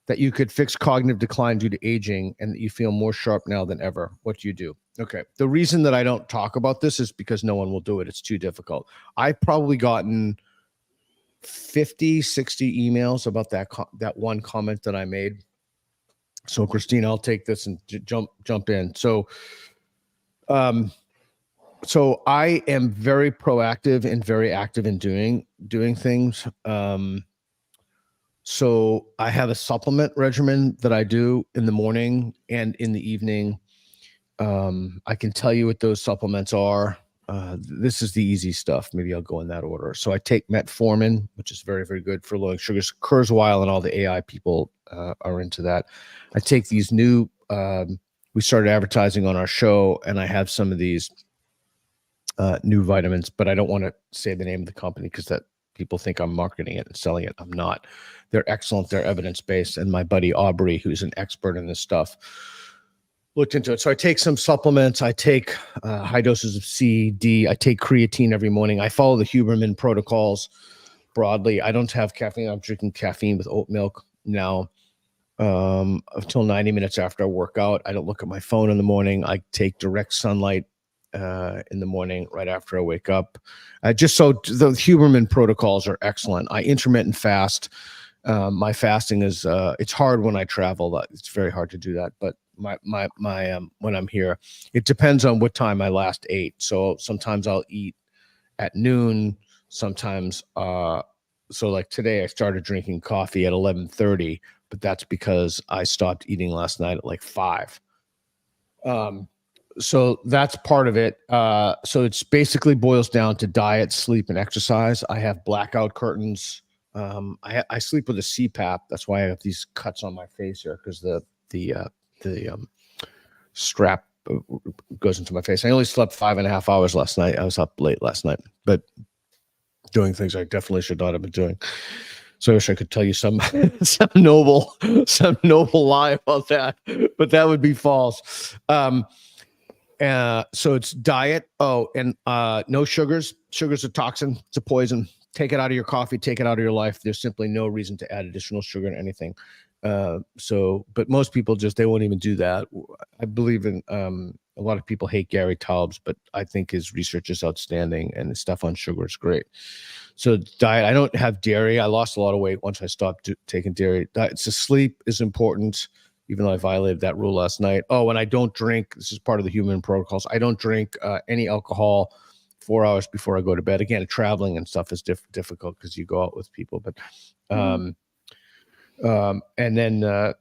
that you could fix cognitive decline due to aging and that you feel more sharp now than ever. What do you do? Okay. The reason that I don't talk about this is because no one will do it. It's too difficult. I've probably gotten 50, 60 emails about that one comment that I made. So Christina, I'll take this and jump in. So I am very proactive and very active in doing things. So I have a supplement regimen that I do in the morning and in the evening. I can tell you what those supplements are. This is the easy stuff. Maybe I'll go in that order. So I take metformin, which is very, very good for lowering sugars. Kurzweil and all the AI people are into that. I take these new we started advertising on our show, and I have some of these new vitamins, but I don't want to say the name of the company because that people think I'm marketing it and selling it. I'm not. They're excellent. They're evidence-based. And my buddy Aubrey, who's an expert in this stuff, looked into it. So I take some supplements. I take high doses of C, D. I take creatine every morning. I follow the Huberman protocols broadly. I don't have caffeine. I'm drinking caffeine with oat milk now until 90 minutes after I work out. I don't look at my phone in the morning. I take direct sunlight in the morning right after I wake up. Just so the Huberman protocols are excellent. I intermittent fast. My fasting is it's hard when I travel. It's very hard to do that. But my when I'm here, it depends on what time I last ate. So sometimes I'll eat at noon. Sometimes so like today I started drinking coffee at 11:30, but that's because I stopped eating last night at like 5. So that's part of it. So it's basically boils down to diet, sleep, and exercise. I have blackout curtains. I sleep with a CPAP. That's why I have these cuts on my face here, because the strap goes into my face. I only slept 5.5 hours last night. I was up late last night, but doing things I definitely should not have been doing. So I wish I could tell you some some noble lie about that, but that would be false. So it's diet. Oh, and no sugars. Sugar's a toxin. It's a poison. Take it out of your coffee. Take it out of your life. There's simply no reason to add additional sugar to anything. But most people they won't even do that. I believe in a lot of people hate Gary Taubes, but I think his research is outstanding and his stuff on sugar is great. So diet. I don't have dairy. I lost a lot of weight once I stopped taking dairy. So sleep is important, even though I violated that rule last night. Oh, and I don't drink. This is part of the human protocols. I don't drink any alcohol 4 hours before I go to bed. Again, traveling and stuff is difficult because you go out with people. But and then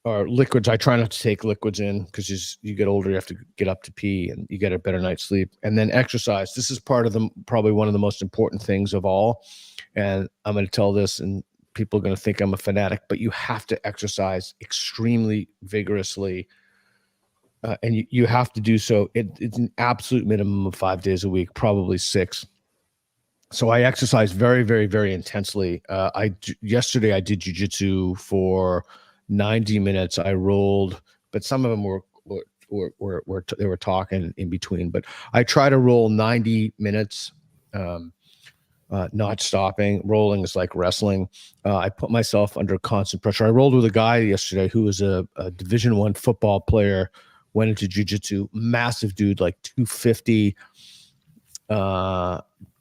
or liquids. I try not to take liquids in because you get older, you have to get up to pee, and you get a better night's sleep. And then exercise. This is part of probably one of the most important things of all. And I'm going to tell this, and people are going to think I'm a fanatic, but you have to exercise extremely vigorously. And you have to do so. It's an absolute minimum of 5 days a week, probably 6. So I exercise very, very, very intensely. Yesterday I did jujitsu for 90 minutes. I rolled, but some of them they were talking in between. But I try to roll 90 minutes. Not stopping. Rolling is like wrestling. I put myself under constant pressure. I rolled with a guy yesterday who was a Division I football player, went into jiu-jitsu, massive dude, like 250,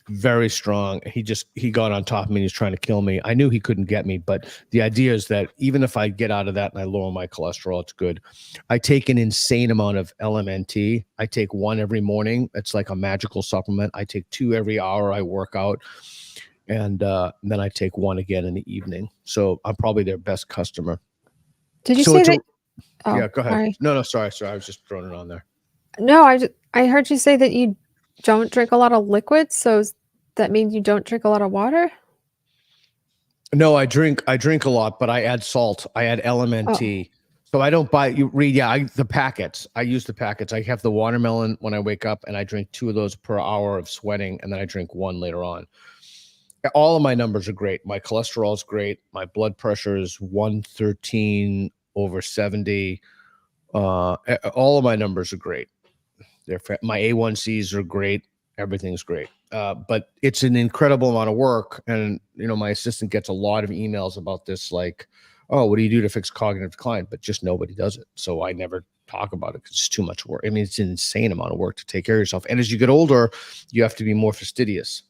very strong. He got on top of me and he's trying to kill me. I knew he couldn't get me, but the idea is that even if I get out of that and I lower my cholesterol, it's good. I take an insane amount of LMNT. I take 1 every morning. It's like a magical supplement. I take 2 every hour I work out. And then I take 1 again in the evening. So I'm probably their best customer. Did you say that? Yeah, go ahead. Sorry. No, sorry. I was just throwing it on there. No, I heard you say that you don't drink a lot of liquids, so that means you don't drink a lot of water? No, I drink a lot, but I add salt. I add LMNT. So I don't buy the packets. I use the packets. I have the watermelon when I wake up, and I drink 2 of those per hour of sweating, and then I drink 1 later on. All of my numbers are great. My cholesterol is great. My blood pressure is 113/70. All of my numbers are great. My A1Cs are great. Everything's great. But it's an incredible amount of work. And, my assistant gets a lot of emails about this, like, oh, what do you do to fix cognitive decline? But just nobody does it. So I never talk about it because it's too much work. I mean, it's an insane amount of work to take care of yourself. And as you get older, you have to be more fastidious.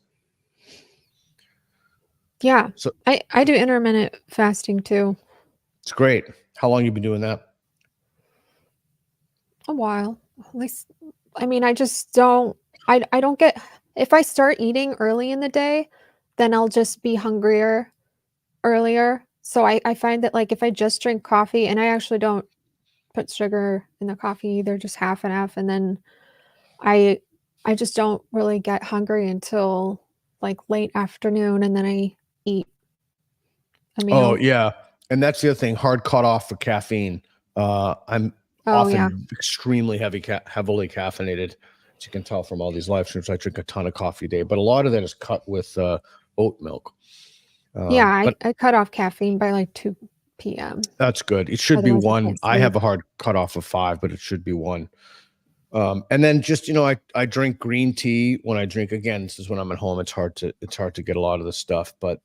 Yeah. So I do intermittent fasting too. It's great. How long you been doing that? A while. At least, I mean, I just don't, I don't get, if I start eating early in the day, then I'll just be hungrier earlier. So I find that, like, if I just drink coffee, and I actually don't put sugar in the coffee either, just half and half, and then I just don't really get hungry until like late afternoon, and then I eat a meal. Oh, yeah. And that's the other thing, hard cutoff for caffeine. I'm Oh yeah. often extremely heavily caffeinated. As you can tell from all these live streams, I drink a ton of coffee a day, but a lot of that is cut with oat milk. Yeah, But I cut off caffeine by like 2 p.m. that's good. It should be Otherwise I 1. can't I have sleep. a hard cutoff of 5, but it should be 1. And then just, I drink green tea when I drink. Again, this is when I'm at home. It's hard to get a lot of this stuff, but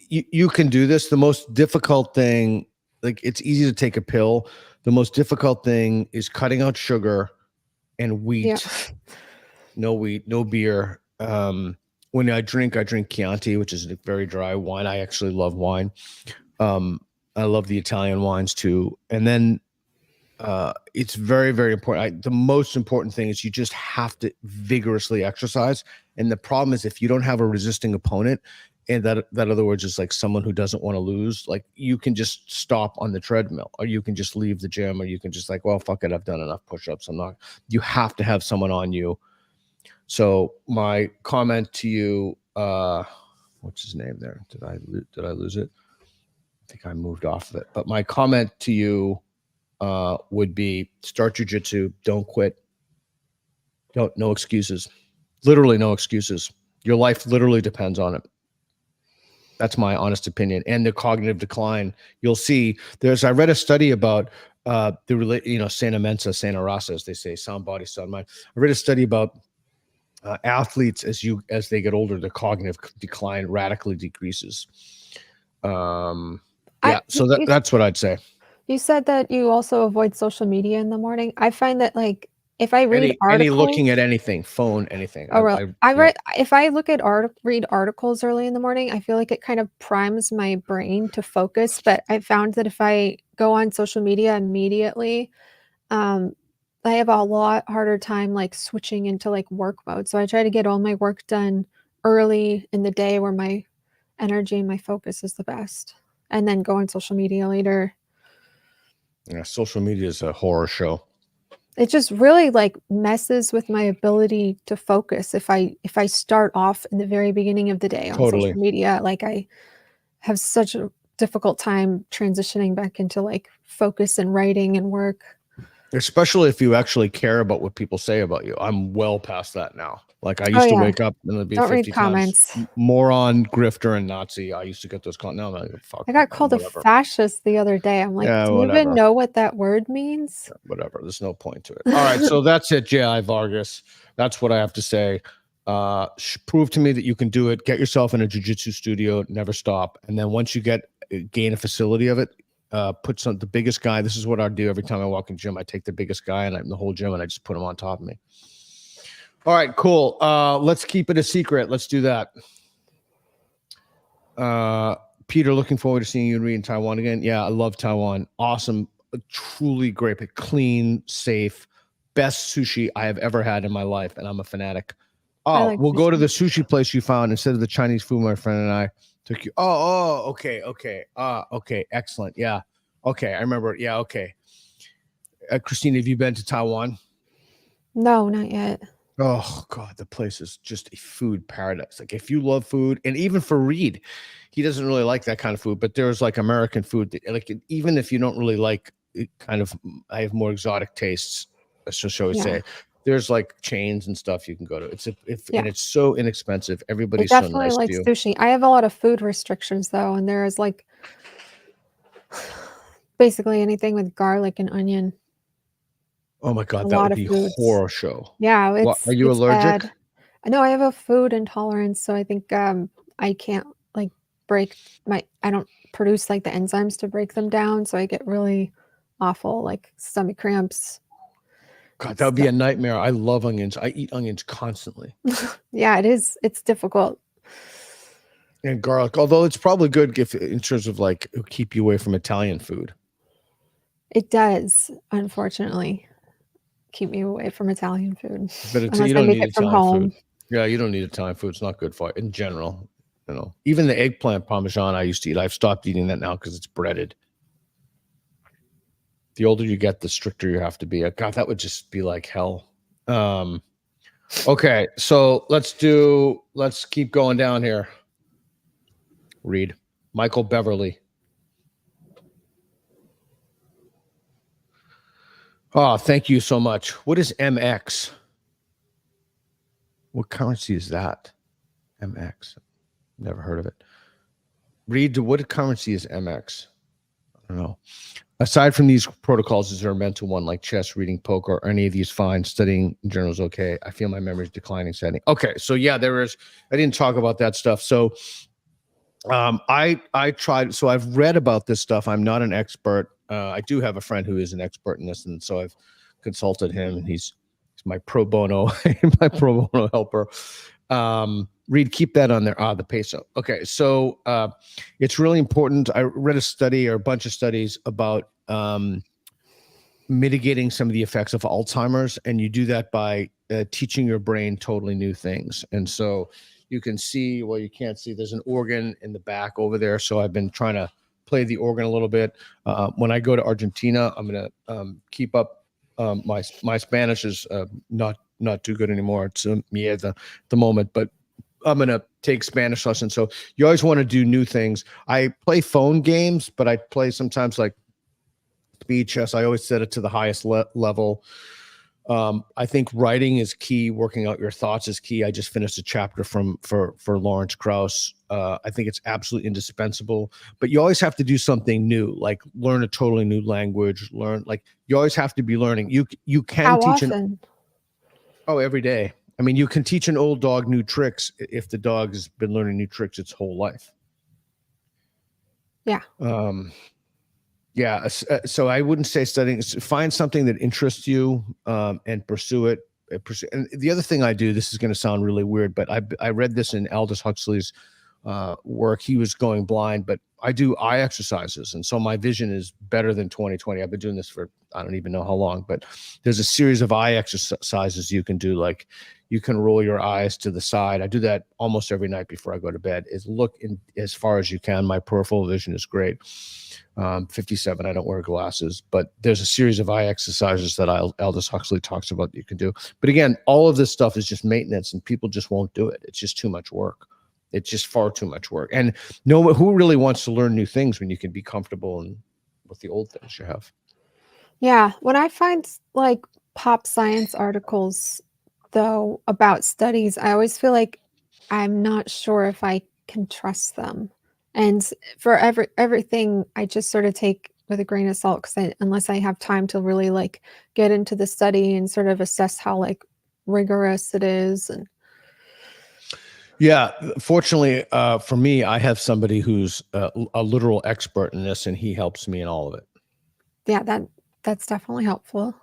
you can do this. The most difficult thing, like, it's easy to take a pill. The most difficult thing is cutting out sugar and wheat. Yeah. No wheat, no beer. When I drink Chianti, which is a very dry wine. I actually love wine. I love the Italian wines too. And then it's very, very important. The most important thing is you just have to vigorously exercise. And the problem is, if you don't have a resisting opponent, and that other words is like someone who doesn't want to lose, like, you can just stop on the treadmill, or you can just leave the gym, or you can just like, well, fuck it, I've done enough push-ups. You have to have someone on you. So my comment to you, what's his name there? Did I lose it? I think I moved off of it. But my comment to you would be, start jujitsu. Don't quit. No excuses. Literally no excuses. Your life literally depends on it. That's my honest opinion. And the cognitive decline, you'll see. I read a study about sana mensa, sana rasa, as they say, sound body, sound mind. I read a study about athletes as they get older, the cognitive decline radically decreases. So that's what I'd say. You said that you also avoid social media in the morning. I find that, like, if I read articles, any looking at anything, phone, anything. Oh, really? If I read articles early in the morning, I feel like it kind of primes my brain to focus. But I found that if I go on social media immediately, I have a lot harder time like switching into like work mode. So I try to get all my work done early in the day where my energy and my focus is the best, and then go on social media later. Yeah, social media is a horror show. It just really like messes with my ability to focus. If I start off in the very beginning of the day on social media, like, I have such a difficult time transitioning back into like focus and writing and work. Especially if you actually care about what people say about you. I'm well past that now. Like, I used to wake up and it'd be Don't 50 read comments. times moron, grifter, and Nazi. I used to get those comments. Now I'm like, fuck. I got called a fascist the other day. I'm like, do you even know what that word means? Whatever. There's no point to it. All right. So that's it, J.I. Vargas. That's what I have to say. Prove to me that you can do it. Get yourself in a jiu-jitsu studio. Never stop. And then once you gain a facility of it, put the biggest guy. This is what I do every time I walk in the gym. I take the biggest guy and I'm the whole gym and I just put him on top of me. All right, cool. Let's keep it a secret. Let's do that. Peter, looking forward to seeing you and Reed in Taiwan again. Yeah, I love Taiwan. Awesome. Truly great, but clean, safe, best sushi I have ever had in my life. And I'm a fanatic. Oh, we'll go to the sushi place you found instead of the Chinese food my friend and I took you. Okay. Okay. Excellent. Yeah. Okay. I remember. Yeah. Okay. Christina, have you been to Taiwan? No, not yet. Oh God, the place is just a food paradise. Like, if you love food, and even for Reed, he doesn't really like that kind of food, but there's like American food that, like, even if you don't really like it, I have more exotic tastes, shall we say. There's like chains and stuff you can go to. And it's so inexpensive. Everybody's so nice to you. Sushi. I have a lot of food restrictions though, and there is like basically anything with garlic and onion. Oh my God, that would be a horror show. Yeah, are you allergic? Bad. No, I have a food intolerance, so I think I can't like I don't produce like the enzymes to break them down, so I get really awful like stomach cramps. God, that would be a nightmare. I love onions. I eat onions constantly. Yeah, it is. It's difficult. And garlic, although it's probably good in terms of like keep you away from Italian food. It does, unfortunately, keep me away from Italian food. But you don't need Italian food. Yeah, you don't need Italian food. It's not good for you in general. Even the eggplant parmesan I used to eat, I've stopped eating that now because it's breaded. The older you get, the stricter you have to be. God, that would just be like hell. Okay, so let's keep going down here. Read Michael Beverly. Oh, thank you so much. What is MX? What currency is that? MX. Never heard of it. Read, what currency is MX? I don't know. Aside from these protocols, is there a mental one like chess, reading, poker, or any of these fine? Studying in general is okay. I feel my memory is declining, setting. Okay, so yeah, there is. I didn't talk about that stuff. So I tried. So I've read about this stuff. I'm not an expert. I do have a friend who is an expert in this, and so I've consulted him, and he's my pro bono, my pro bono helper. Reed, keep that on there. The peso. Okay, so it's really important. I read a study or a bunch of studies about mitigating some of the effects of Alzheimer's, and you do that by teaching your brain totally new things. And so you can see, well, you can't see, there's an organ in the back over there. So I've been trying to play the organ a little bit. When I go to Argentina, I'm going to keep up. My Spanish is not too good anymore. It's mierda at the moment, but I'm going to take Spanish lessons. So you always want to do new things. I play phone games, but I play sometimes like speed chess. I always set it to the highest level. I think writing is key. Working out your thoughts is key. I just finished a chapter for Lawrence Krauss. I think it's absolutely indispensable, but you always have to do something new, like learn a totally new language, you always have to be learning. You can How teach often? every day. I mean, you can teach an old dog new tricks if the dog has been learning new tricks its whole life. Yeah. Yeah. So I wouldn't say studying. Find something that interests you and pursue it. And the other thing I do, this is going to sound really weird, but I read this in Aldous Huxley's work. He was going blind, but I do eye exercises. And so my vision is better than 20/20. I've been doing this for, I don't even know how long, but there's a series of eye exercises you can do. Like you can roll your eyes to the side. I do that almost every night before I go to bed, is look in as far as you can. My peripheral vision is great. 57, I don't wear glasses, but there's a series of eye exercises that Aldous Huxley talks about that you can do. But again, all of this stuff is just maintenance and people just won't do it. It's just too much work. It's just far too much work. And who really wants to learn new things when you can be comfortable with the old things you have? Yeah. When I find like pop science articles, though, about studies, I always feel like I'm not sure if I can trust them. And for everything, I just sort of take with a grain of salt, because unless I have time to really like get into the study and sort of assess how like rigorous it is. And yeah, fortunately for me, I have somebody who's a literal expert in this, and he helps me in all of it. Yeah, that's definitely helpful.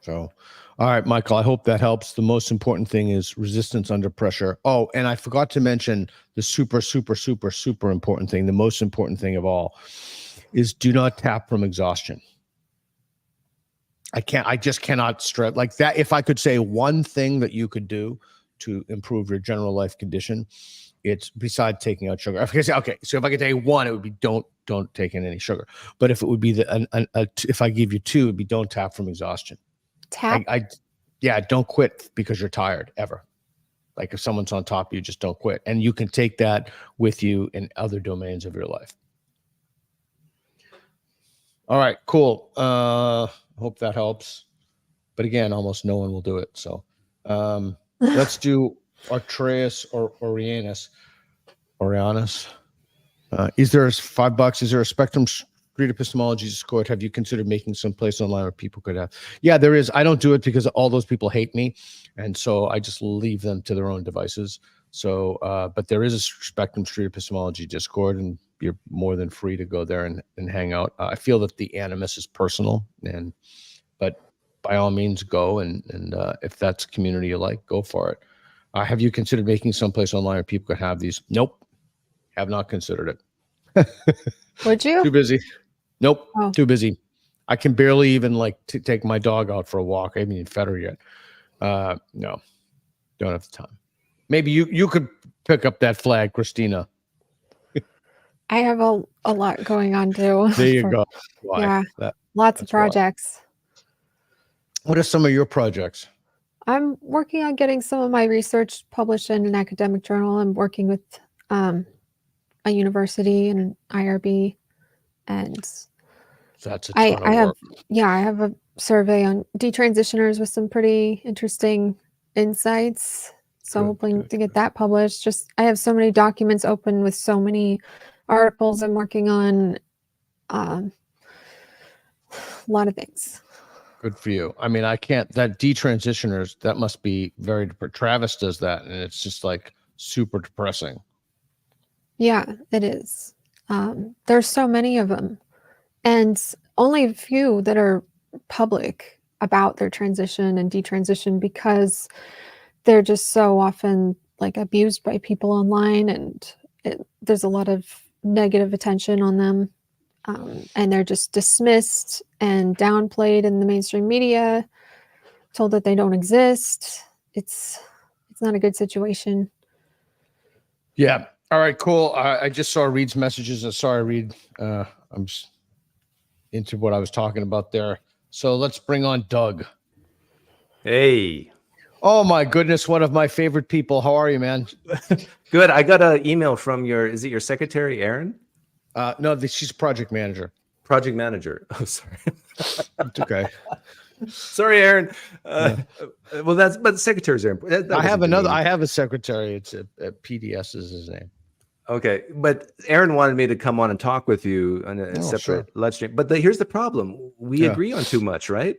So, all right, Michael, I hope that helps. The most important thing is resistance under pressure. Oh, and I forgot to mention the super, super, super, super important thing. The most important thing of all is do not tap from exhaustion. I just cannot stress like that. If I could say one thing that you could do to improve your general life condition, it's besides taking out sugar. Okay, so if I could take one, it would be don't take in any sugar. But if it would be if I give you two, it'd be don't tap from exhaustion. Tap. Yeah, don't quit because you're tired ever. Like if someone's on top of you, just don't quit. And you can take that with you in other domains of your life. All right, cool. Hope that helps. But again, almost no one will do it. So let's do Artreus or Orianus. Is there $5? Is there a Spectrum Street Epistemology Discord? Have you considered making some place online where people could have? Yeah, there is. I don't do it because all those people hate me, and so I just leave them to their own devices. So, but there is a Spectrum Street Epistemology Discord, and you're more than free to go there and hang out. I feel that the animus is personal, but by all means go and if that's community you like, go for it. Have you considered making some place online where people could have these? Nope, have not considered it. Would you? Too busy. Nope. Oh. Too busy. I can barely even like take my dog out for a walk. I haven't even fed her yet. No, don't have the time. Maybe you could pick up that flag, Christina. I have a lot going on too. There you go. Why? Yeah, lots of projects. Why. What are some of your projects? I'm working on getting some of my research published in an academic journal. I'm working with a university and an IRB, and So that's a ton of work. I have survey on detransitioners with some pretty interesting insights. So Good, hoping good, to get that published. Just I have so many documents open with so many articles I'm working on. A lot of things. Good for you. I mean, I can't, that detransitioners, that must be very, Travis does that, and it's just like super depressing. Yeah, it is. There's so many of them, and only a few that are public about their transition and detransition because they're just so often like abused by people online, and there's a lot of negative attention on them, and they're just dismissed and downplayed in the mainstream media, told that they don't exist. It's not a good situation. Yeah. All right, cool. I just saw Reed's messages. Sorry, Reed. I'm just into what I was talking about there. So let's bring on Doug. Hey. Oh my goodness, one of my favorite people. How are you, man? Good. I got an email from is it your secretary, Aaron? No, she's project manager. Project manager. Oh, sorry. It's okay. Sorry, Aaron. Well, but secretaries are important. I have a secretary. It's a PDS is his name. Okay, but Aaron wanted me to come on and talk with you on a separate live stream. But here's the problem: we agree on too much, right?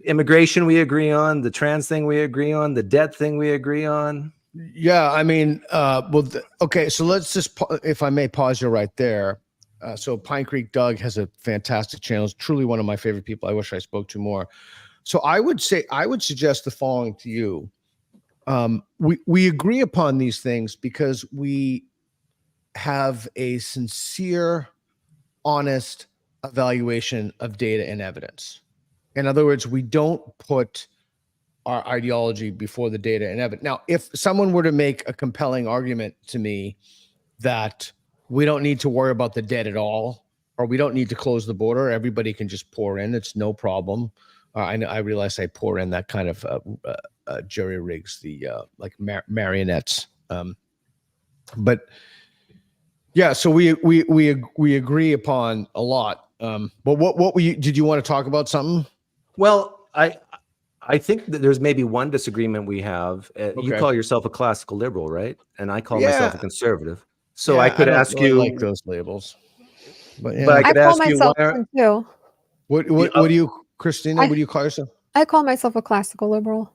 Immigration, we agree on. The trans thing, we agree on. The debt thing, we agree on. Yeah, I mean, okay. So let's just, if I may, pause you right there. So Pinecreek Doug has a fantastic channel. It's truly one of my favorite people. I wish I spoke to more. So I would suggest the following to you. We agree upon these things because we have a sincere, honest evaluation of data and evidence. In other words, we don't put our ideology before the data and evidence. Now, if someone were to make a compelling argument to me that we don't need to worry about the debt at all, or we don't need to close the border, everybody can just pour in, it's no problem. I realize I pour in that kind of jerry rigs, the like marionettes. But yeah, so we agree upon a lot. But what did you want to talk about something? Well, I think that there's maybe one disagreement we have. You call yourself a classical liberal, right? And I call myself a conservative. So I could ask you, like those labels, but I could ask you myself too. What do you, Christina? What do you call yourself? I call myself a classical liberal.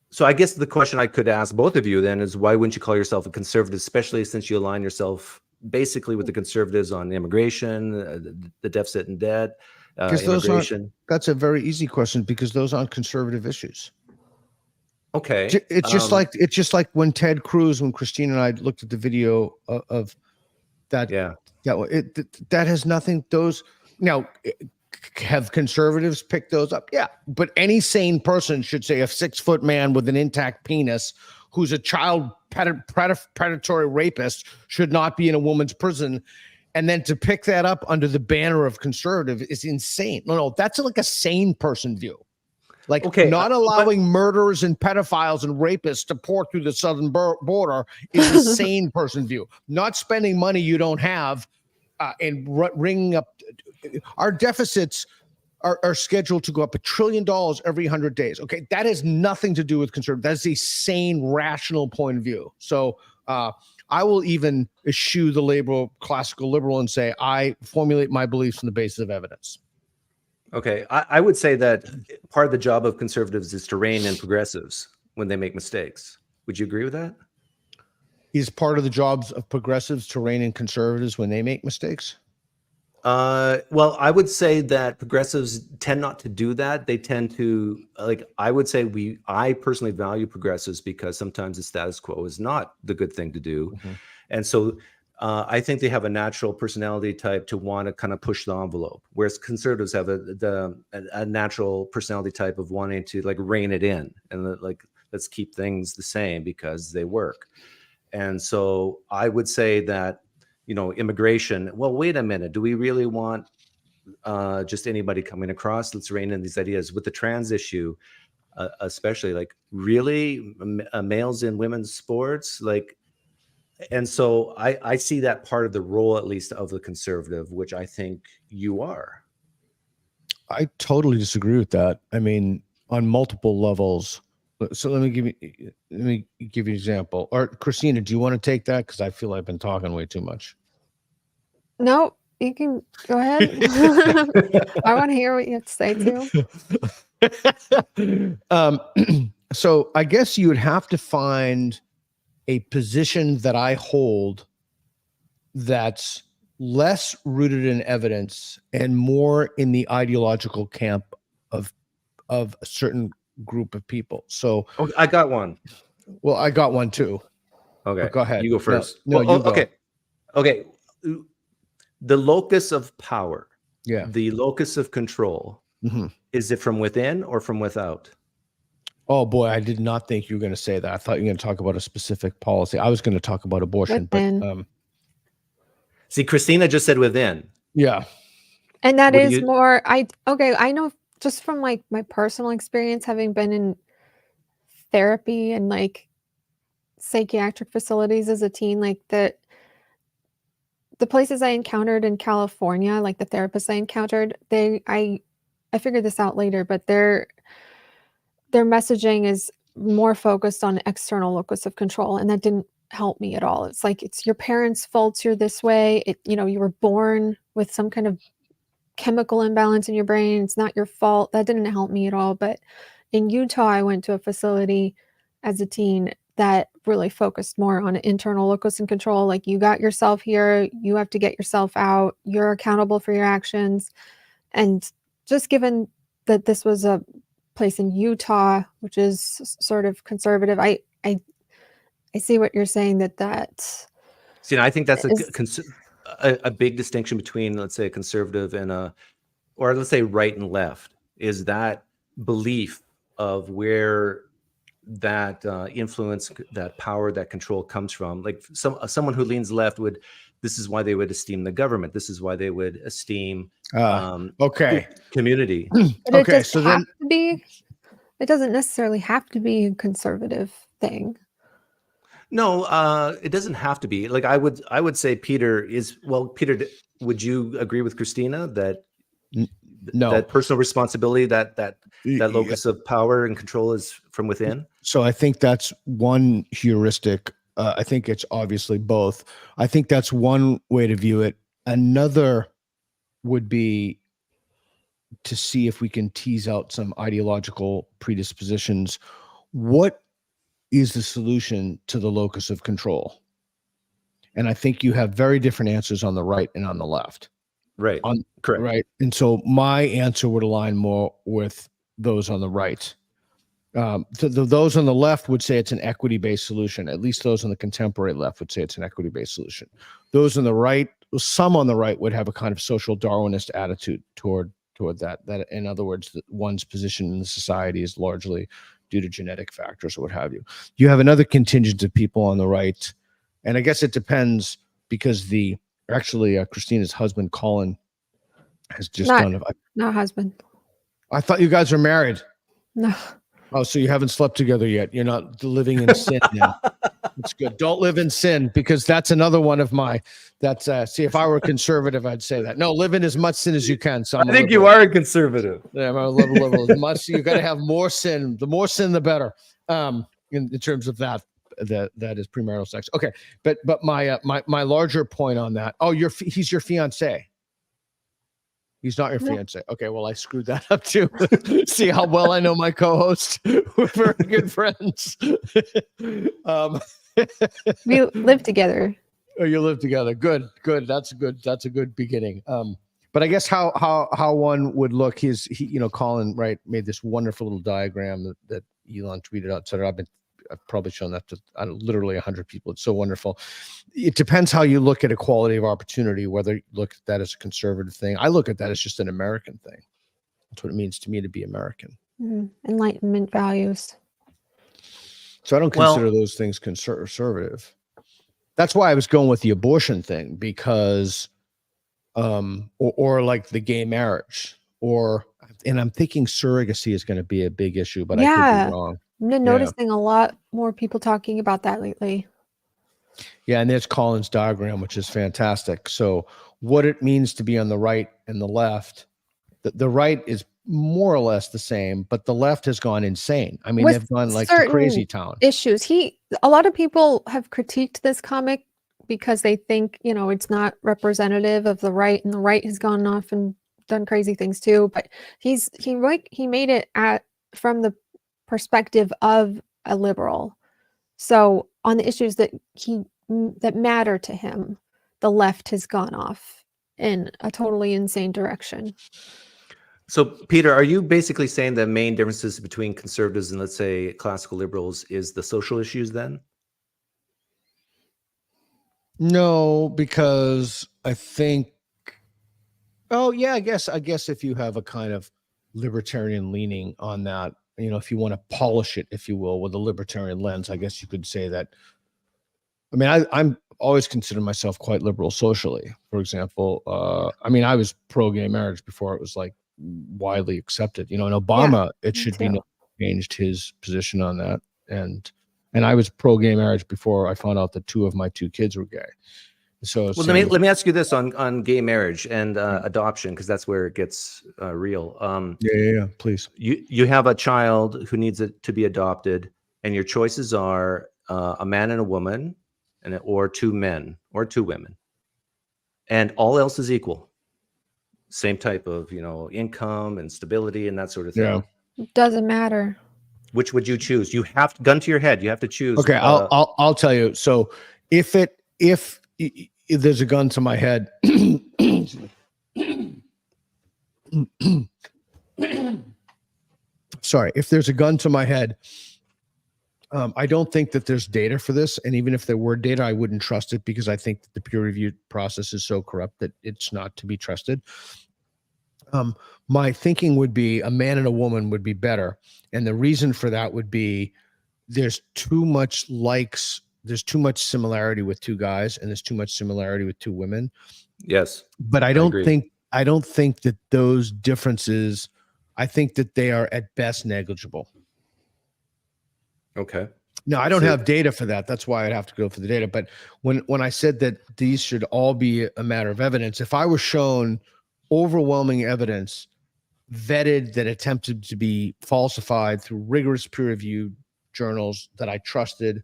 So I guess the question I could ask both of you then is, why wouldn't you call yourself a conservative, especially since you align yourself basically with the conservatives on immigration, the deficit and debt, immigration? That's a very easy question because those aren't conservative issues. Okay. It's just like when Ted Cruz, when Christina and I looked at the video of that. Yeah. That has nothing. Those now. Have conservatives picked those up? Yeah, but any sane person should say a 6-foot man with an intact penis who's a child predatory rapist should not be in a woman's prison. And then to pick that up under the banner of conservative is insane. No, that's like a sane person view. Like not allowing murderers and pedophiles and rapists to pour through the southern border is a sane person view. Not spending money you don't have and ringing up. Our deficits are scheduled to go up $1 trillion every 100 days. Okay, that has nothing to do with conservative. That's a sane, rational point of view. So I will even eschew the label classical liberal and say I formulate my beliefs on the basis of evidence. Okay, I would say that part of the job of conservatives is to rein in progressives when they make mistakes. Would you agree with that? Is part of the jobs of progressives to rein in conservatives when they make mistakes? Well, I would say that progressives tend not to do that. They tend to, I would say I personally value progressives because sometimes the status quo is not the good thing to do. Mm-hmm. And so I think they have a natural personality type to want to kind of push the envelope, whereas conservatives have a natural personality type of wanting to rein it in and let's keep things the same because they work. And so I would say that, immigration, well, wait a minute. Do we really want just anybody coming across? Let's rein in these ideas. With the trans issue, especially, really males in women's sports, and so I see that part of the role, at least, of the conservative, which I think you are. I totally disagree with that. I mean, on multiple levels. So let me give you an example. Or Christina, do you want to take that? Because I feel I've been talking way too much. No, you can go ahead. I want to hear what you have to say too. So I guess you would have to find a position that I hold that's less rooted in evidence and more in the ideological camp of a certain group of people. So Okay, I got one. well, I got one too. Okay, But go ahead. You go first. No, Well, you go. Okay. The locus of power. Yeah. The locus of control. Mm-hmm. Is it from within or from without? Oh boy, I did not think you were going to say that. I thought you were going to talk about a specific policy. I was going to talk about abortion, within. but see, Christina just said within. yeah. And that What do is you- more, I know just from like my personal experience, having been in therapy and like psychiatric facilities as a teen, like the places I encountered in California, like the therapists I encountered, I figured this out later, but their messaging is more focused on external locus of control, and that didn't help me at all. It's like, it's your parents' fault you're this way. You were born with some kind of chemical imbalance in your brain. It's not your fault. That didn't help me at all. But in Utah, I went to a facility as a teen that really focused more on internal locus and control. Like, you got yourself here, you have to get yourself out, you're accountable for your actions. And just given that this was a place in Utah, which is sort of conservative, I see what you're saying, that See, and I think that's is, a big distinction between, let's say, a conservative and or let's say right and left, is that belief of where that influence, that power, that control comes from. Like someone who leans left this is why they would esteem the government. This is why they would esteem Okay. community. but Okay, it so then it doesn't necessarily have to be a conservative thing. No, it doesn't have to be. Like I would say Peter, would you agree with Christina that no, that personal responsibility, that locus of power and control is from within? So I think that's one heuristic. I think it's obviously both. I think that's one way to view it. Another would be to see if we can tease out some ideological predispositions. What is the solution to the locus of control? And I think you have very different answers on the right and on the left. Right. Correct. Right. And so my answer would align more with those on the right. Those on the left would say it's an equity-based solution. At least those on the contemporary left would say it's an equity-based solution. Those on the right, some on the right would have a kind of social Darwinist attitude toward that. That, in other words, that one's position in the society is largely due to genetic factors or what have you. You have another contingent of people on the right, and I guess it depends because Christina's husband Colin has just not husband. I thought you guys were married. No. Oh, so you haven't slept together yet. You're not living in sin now. It's good. Don't live in sin, because that's another one of my, see, if I were conservative, I'd say that. No, live in as much sin as you can. So I think you are a conservative. Yeah, I'm a liberal. You got to have more sin. The more sin, the better. In terms of that is premarital sex. Okay. But my larger point on that. Oh, he's your fiance. He's not your fiance. Okay, well, I screwed that up too. See how well I know my co-host? We're very good friends. We live together. Oh, you live together. Good. That's a good beginning. But I guess how one would look, Colin, right, made this wonderful little diagram that Elon tweeted out, etc. I've probably shown that to literally 100 people. It's so wonderful. It depends how you look at equality of opportunity, whether you look at that as a conservative thing. I look at that as just an American thing. That's what it means to me to be American. Enlightenment values. So I don't consider those things conservative. That's why I was going with the abortion thing, because, or like the gay marriage, and I'm thinking surrogacy is going to be a big issue, but I could be wrong. I've been noticing a lot more people talking about that lately. Yeah, and there's Colin's diagram, which is fantastic. So what it means to be on the right and the left, the right is more or less the same, but the left has gone insane. I mean, With they've gone like to certain crazy town. issues. A lot of people have critiqued this comic because they think, you know, it's not representative of the right, and the right has gone off and done crazy things too. But he made it from the perspective of a liberal. So on the issues that matter to him, the left has gone off in a totally insane direction. So, Peter, are you basically saying the main differences between conservatives and, let's say, classical liberals is the social issues then? No, because I think, oh yeah, I guess if you have a kind of libertarian leaning on that, you know, if you want to polish it, if you will, with a libertarian lens, I guess you could say that. I mean, I'm always considered myself quite liberal socially. For example, I mean, I was pro-gay marriage before it was like widely accepted. You know, and Obama, it should be changed his position on that, and I was pro-gay marriage before I found out that 2 of my 2 kids were gay. So well, let me ask you this on gay marriage and adoption, because that's where it gets real. Yeah, please. You have a child who needs it to be adopted, and your choices are a man and a woman, or 2 men or 2 women, and all else is equal. Same type of, you know, income and stability and that sort of thing. Yeah. It doesn't matter. Which would you choose? You have to, gun to your head, you have to choose. Okay, I'll tell you. So if there's a gun to my head, sorry, if there's a gun to my head, I don't think that there's data for this, and even if there were data, I wouldn't trust it, because I think that the peer review process is so corrupt that it's not to be trusted. My thinking would be a man and a woman would be better, and the reason for that would be there's too much similarity with 2 guys, and there's too much similarity with 2 women. Yes, but I don't think that those differences, I think that they are at best negligible. Okay. No, I don't have data for that. That's why I'd have to go for the data. But when I said that these should all be a matter of evidence, if I was shown overwhelming evidence vetted that attempted to be falsified through rigorous peer-reviewed journals that I trusted.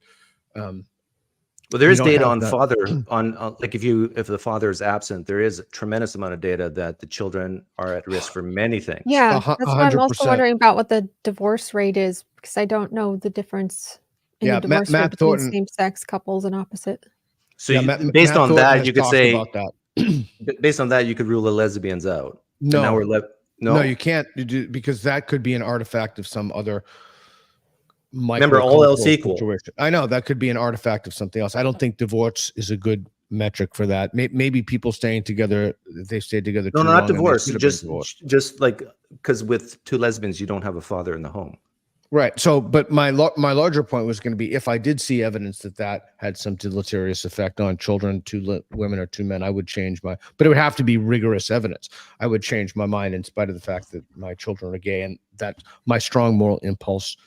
Well, there is data on father on like if the father is absent, there is a tremendous amount of data that the children are at risk for many things. Yeah, that's why I'm also wondering about what the divorce rate is, because I don't know the difference in the divorce rate between same-sex couples and opposite. So based on that, you could say based on that, you could rule the lesbians out. No, now we're no, you can't do, because that could be an artifact of some other. Remember, all else equal. Situation. I know that could be an artifact of something else. I don't think divorce is a good metric for that. Maybe people staying together, they stayed together. No, not divorce. Just like, because with 2 lesbians, you don't have a father in the home. Right. So, but my larger point was going to be, if I did see evidence that had some deleterious effect on children, 2 women or 2 men, I would change but it would have to be rigorous evidence. I would change my mind in spite of the fact that my children are gay, and that my strong moral impulse.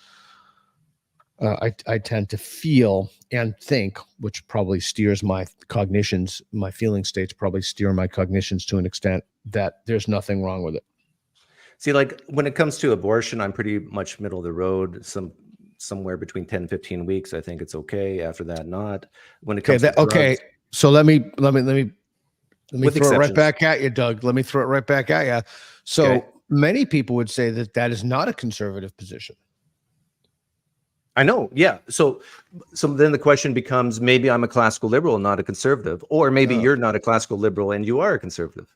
I tend to feel and think, which probably steers my cognitions, my feeling states probably steer my cognitions to an extent, that there's nothing wrong with it. See, like when it comes to abortion, I'm pretty much middle of the road. Somewhere between 10 and 15 weeks, I think it's okay. After that, not. When it comes to drugs, so let me throw it right back at you, Doug. Let me throw it right back at you. So many people would say that is not a conservative position. I know, yeah. So then the question becomes, maybe I'm a classical liberal and not a conservative, or maybe you're not a classical liberal and you are a conservative,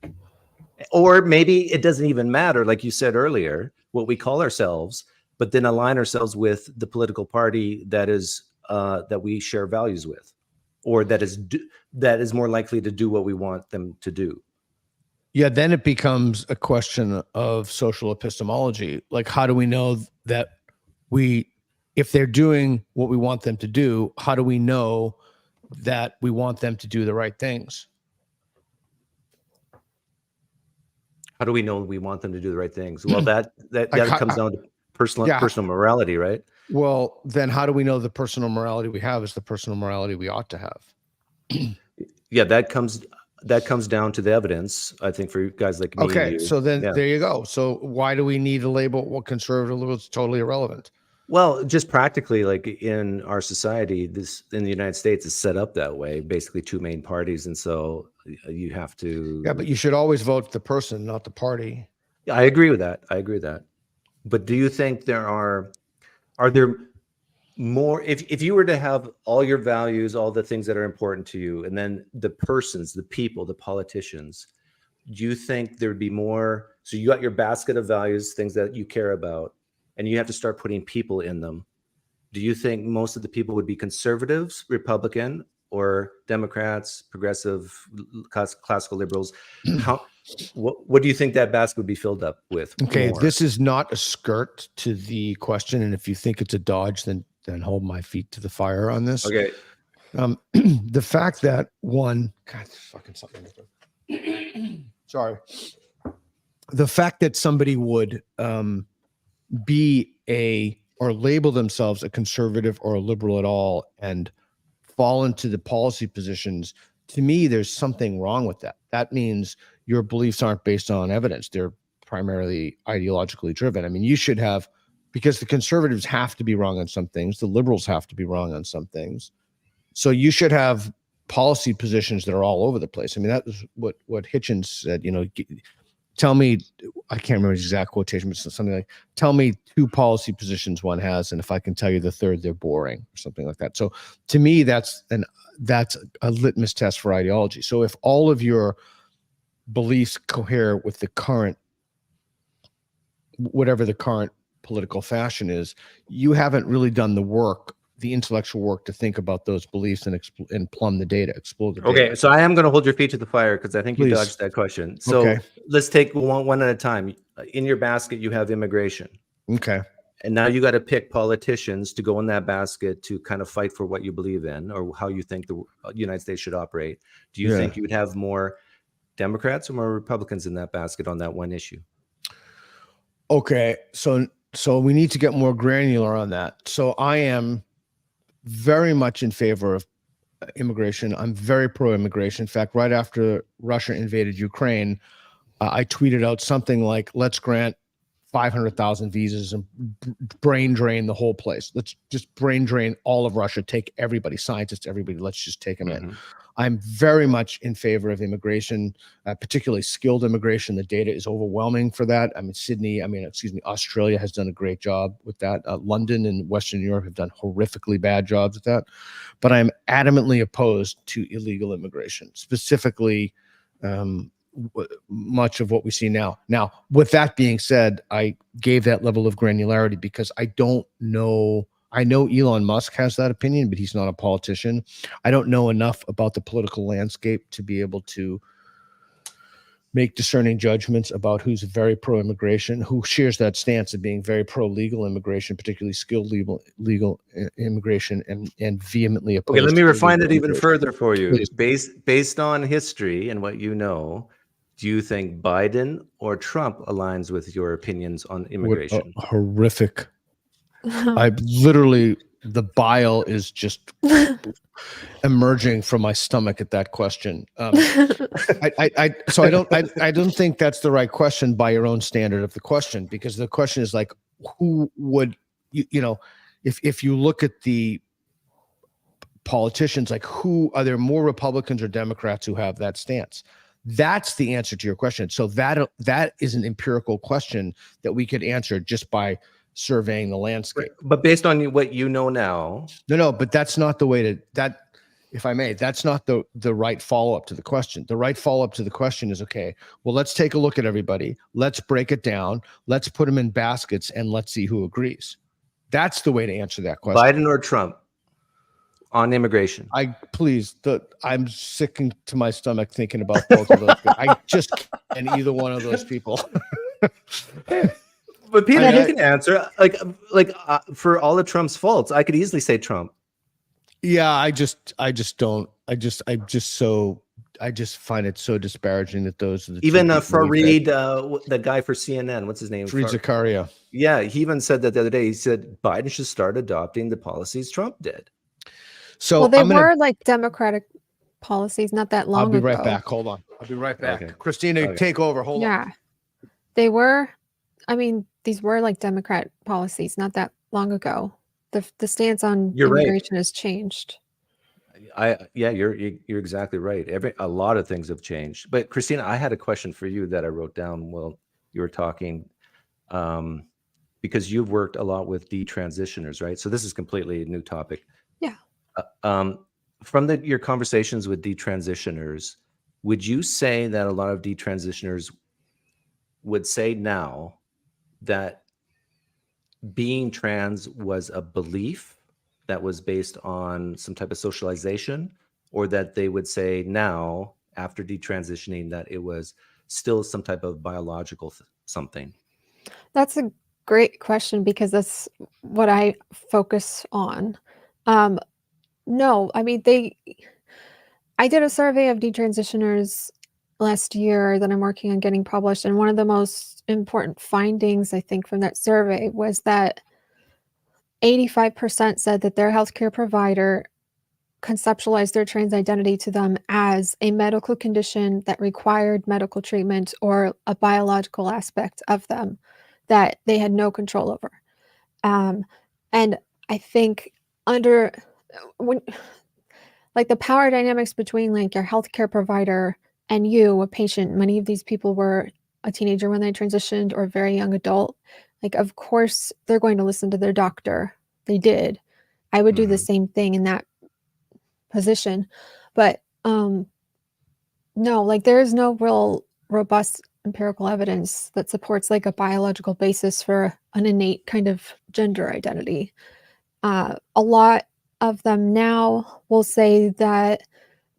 or maybe it doesn't even matter, like you said earlier, what we call ourselves, but then align ourselves with the political party that is that we share values with, or that is more likely to do what we want them to do. Yeah, then it becomes a question of social epistemology. Like, how do we know that if they're doing what we want them to do, how do we know that we want them to do the right things? How do we know we want them to do the right things? Well, that comes down to personal morality, right? Well, then how do we know the personal morality we have is the personal morality we ought to have? Yeah, that comes that comes down to the evidence, I think, for guys like me. Okay, and you. so then Yeah. there you go. So why do we need to label what conservative liberal? It's totally irrelevant. Well, just practically, like in our society, this in the United States is set up that way. Basically, two main parties, and so you have to. Yeah, but you should always vote the person, not the party. I agree with that. I agree with that. But do you think there are there more, if you were to have all your values, all the things that are important to you, and then the persons, the people, the politicians, do you think there'd be more? So you got your basket of values, things that you care about, and you have to start putting people in them. Do you think most of the people would be conservatives, Republican, or Democrats, progressive, classical liberals? What do you think that basket would be filled up with? Okay, more? this is not a skirt to the question, and if you think it's a dodge, then hold my feet to the fire on this. Okay. The fact that one, God, fucking something. Sorry. The fact that somebody would be or label themselves a conservative or a liberal at all and fall into the policy positions, to me, there's something wrong with that. That means your beliefs aren't based on evidence. They're primarily ideologically driven. I mean, you should have, because the conservatives have to be wrong on some things, the liberals have to be wrong on some things. So you should have policy positions that are all over the place. I mean, that was what Hitchens said, tell me, I can't remember his exact quotation, but something like, tell me 2 policy positions one has, and if I can tell you the third, they're boring, or something like that. So to me, that's a litmus test for ideology. So if all of your beliefs cohere with the current, whatever the current political fashion is, you haven't really done the work, the intellectual work to think about those beliefs and plumb the data, explore the data. Okay, so I am going to hold your feet to the fire because I think you Please. dodged that question. So Okay. let's take one at a time. In your basket, you have immigration. Okay. And now you got to pick politicians to go in that basket to kind of fight for what you believe in or how you think the United States should operate. Do you think you would have more Democrats or more Republicans in that basket on that one issue? Okay. So we need to get more granular on that. So I am very much in favor of immigration. I'm very pro-immigration. In fact, right after Russia invaded Ukraine, I tweeted out something like, let's grant 500,000 visas and brain drain the whole place. Let's just brain drain all of Russia, take everybody, scientists, everybody, let's just take them in. I'm very much in favor of immigration, particularly skilled immigration. The data is overwhelming for that. Australia has done a great job with that. London and Western Europe have done horrifically bad jobs with that. But I'm adamantly opposed to illegal immigration, specifically much of what we see now. Now, with that being said, I gave that level of granularity because I don't know. I know Elon Musk has that opinion, but he's not a politician. I don't know enough about the political landscape to be able to make discerning judgments about who's very pro-immigration, who shares that stance of being very pro-legal immigration, particularly skilled legal immigration, and vehemently opposed. Okay, let me refine it even immigration. further for you. Please. Based on history and what you know, do you think Biden or Trump aligns with your opinions on immigration? Horrific. I literally, the bile is just emerging from my stomach at that question. I don't think that's the right question by your own standard of the question, because the question is like, who would, if you look at the politicians, like who are there more Republicans or Democrats who have that stance? That's the answer to your question. So that is an empirical question that we could answer just by surveying the landscape. But based on what you know now. No, but that's not the way to if I may, that's not the right follow-up to the question. The right follow-up to the question is, okay, well, let's take a look at everybody. Let's break it down. Let's put them in baskets and let's see who agrees. That's the way to answer that question. Biden or Trump on immigration? I'm sick to my stomach thinking about both of those. I just can't either one of those people. But Peter, you can answer. For all of Trump's faults, I could easily say Trump. Yeah, I just don't. I just find it so disparaging that those are the even two Fareed, the guy for CNN, what's his name? Fareed Zakaria. Yeah, he even said that the other day. He said Biden should start adopting the policies Trump did. So well, they were like Democratic policies not that I'll long be ago. right back. Hold on. I'll be right back. Okay. Christina, Okay. take over. Hold on. Yeah. They were, I mean, these were like Democrat policies not that long ago. The stance on You're right. immigration has changed. Yeah, you're exactly right. A lot of things have changed. But Christina, I had a question for you that I wrote down while you were talking, because you've worked a lot with detransitioners, right? So this is completely a new topic. Yeah. From your conversations with detransitioners, would you say that a lot of detransitioners would say now that being trans was a belief that was based on some type of socialization, or that they would say now, after detransitioning, that it was still some type of biological something? That's a great question because that's what I focus on. No, I mean, I did a survey of detransitioners last year that I'm working on getting published. And one of the most important findings, I think, from that survey was that 85% said that their healthcare provider conceptualized their trans identity to them as a medical condition that required medical treatment or a biological aspect of them that they had no control over. And I think when like the power dynamics between like your healthcare provider and you, a patient, many of these people were a teenager when they transitioned or a very young adult. Like, of course, they're going to listen to their doctor. They did. I would do the same thing in that position. But no, like there is no real robust empirical evidence that supports like a biological basis for an innate kind of gender identity. A lot of them now will say that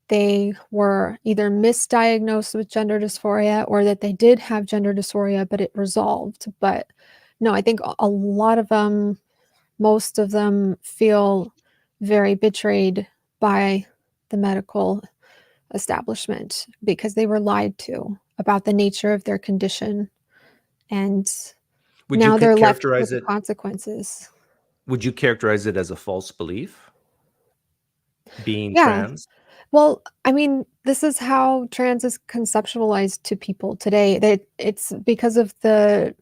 they were either misdiagnosed with gender dysphoria or that they did have gender dysphoria, but it resolved. But no, I think a lot of them, most of them feel very betrayed by the medical establishment because they were lied to about the nature of their condition. And now they're left with the consequences. Would you characterize it as a false belief? Being Yeah. trans? Well, I mean, this is how trans is conceptualized to people today. It's because of the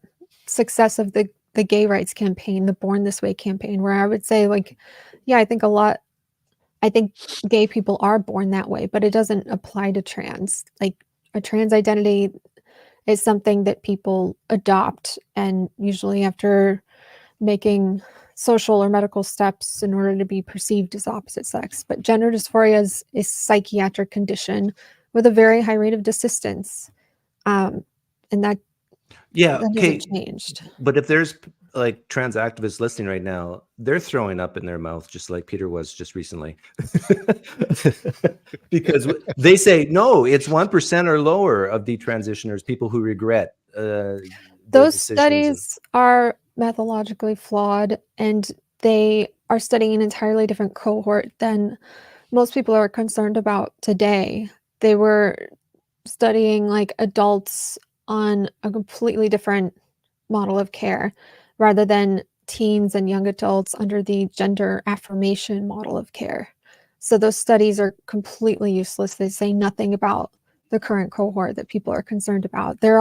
success of the gay rights campaign, the Born This Way campaign, where I would say, like, yeah, I think gay people are born that way, but it doesn't apply to trans. Like, a trans identity is something that people adopt, and usually after making social or medical steps in order to be perceived as opposite sex. But gender dysphoria is a psychiatric condition with a very high rate of desistance. And that hasn't changed. But if there's like trans activists listening right now, they're throwing up in their mouth just like Peter was just recently. Because they say, no, it's 1% or lower of detransitioners, people who regret those studies are methodologically flawed, and they are studying an entirely different cohort than most people are concerned about today. They were studying like adults on a completely different model of care rather than teens and young adults under the gender affirmation model of care. So those studies are completely useless. They say nothing about the current cohort that people are concerned about. There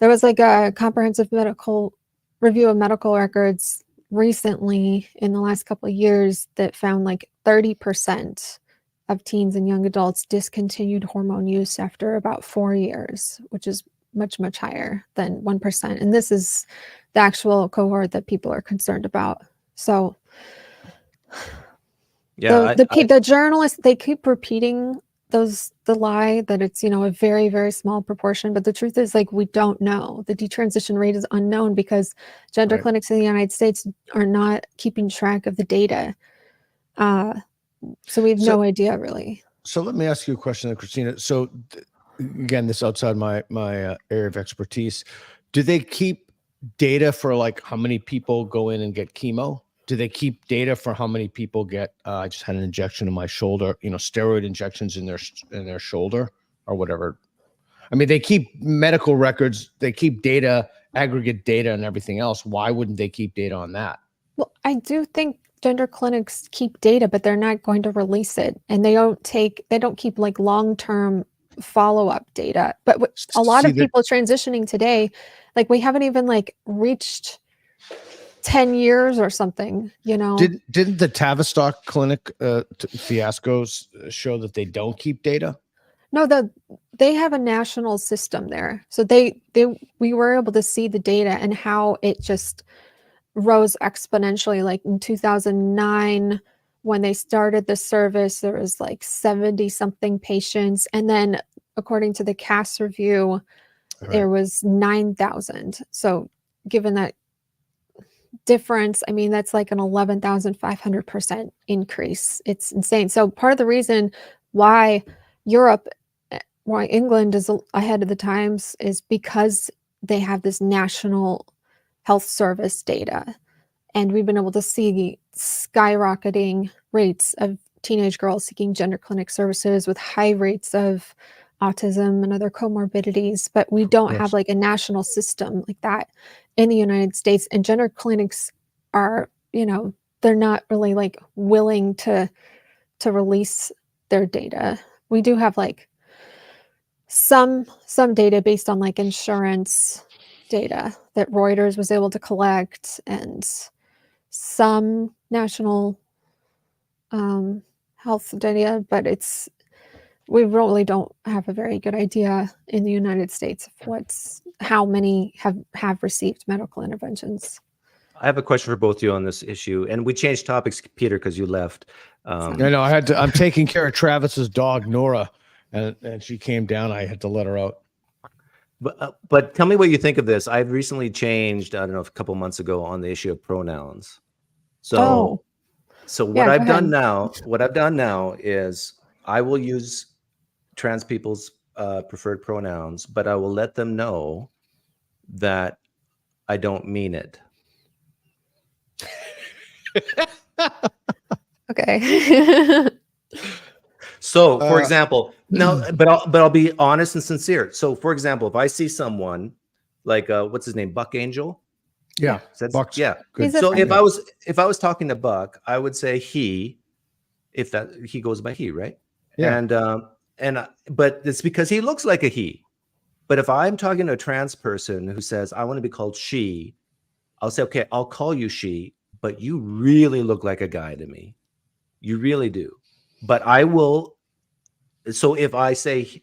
was like a comprehensive medical review of medical records recently in the last couple of years that found like 30% of teens and young adults discontinued hormone use after about 4 years, which is much, much higher than 1%. And this is the actual cohort that people are concerned about. So yeah, the journalists, they keep repeating the lie that it's, a very, very small proportion. But the truth is, like, we don't know. The detransition rate is unknown because gender clinics in the United States are not keeping track of the data. So we have no idea, really. So let me ask you a question, Christina. So again, this is outside my area of expertise. Do they keep data for like how many people go in and get chemo? Do they keep data for how many people get? I just had an injection in my shoulder. Steroid injections in their shoulder or whatever. I mean, they keep medical records. They keep data, aggregate data, and everything else. Why wouldn't they keep data on that? Well, I do think gender clinics keep data, but they're not going to release it, and they don't keep like long-term follow-up data. But a lot of people transitioning today, like we haven't even like reached 10 years or something, you know. Didn't the Tavistock clinic fiascos show that they don't keep data? No, they have a national system there. So we were able to see the data and how it just rose exponentially. Like in 2009, when they started the service, there was like 70 something patients. And then according to the CAS review, there was 9,000. So given that difference, I mean, that's like an 11,500% increase. It's insane. So part of the reason why England is ahead of the times is because they have this national health service data. And we've been able to see skyrocketing rates of teenage girls seeking gender clinic services with high rates of autism and other comorbidities. But we don't have like a national system like that in the United States. And gender clinics are, you know, they're not really like willing to release their data. We do have like some data based on like insurance data that Reuters was able to collect, and some national health data, but we really don't have a very good idea in the United States of how many have received medical interventions. I have a question for both of you on this issue, and we changed topics, Peter, because you left. I know I'm taking care of Travis's dog, Nora, and she came down. I had to let her out. But tell me what you think of this. I've recently changed, I don't know, a couple months ago on the issue of pronouns. So what I've done now is I will use trans people's preferred pronouns, but I will let them know that I don't mean it. Okay. So, for example, but I'll be honest and sincere. So, for example, if I see someone like what's his name, Buck Angel, Buck's good. So if I was talking to Buck, I would say he, if that he goes by he, right? Yeah. But it's because he looks like a he. But if I'm talking to a trans person who says I want to be called she, I'll say, okay, I'll call you she, but you really look like a guy to me. You really do. But I will. So if I say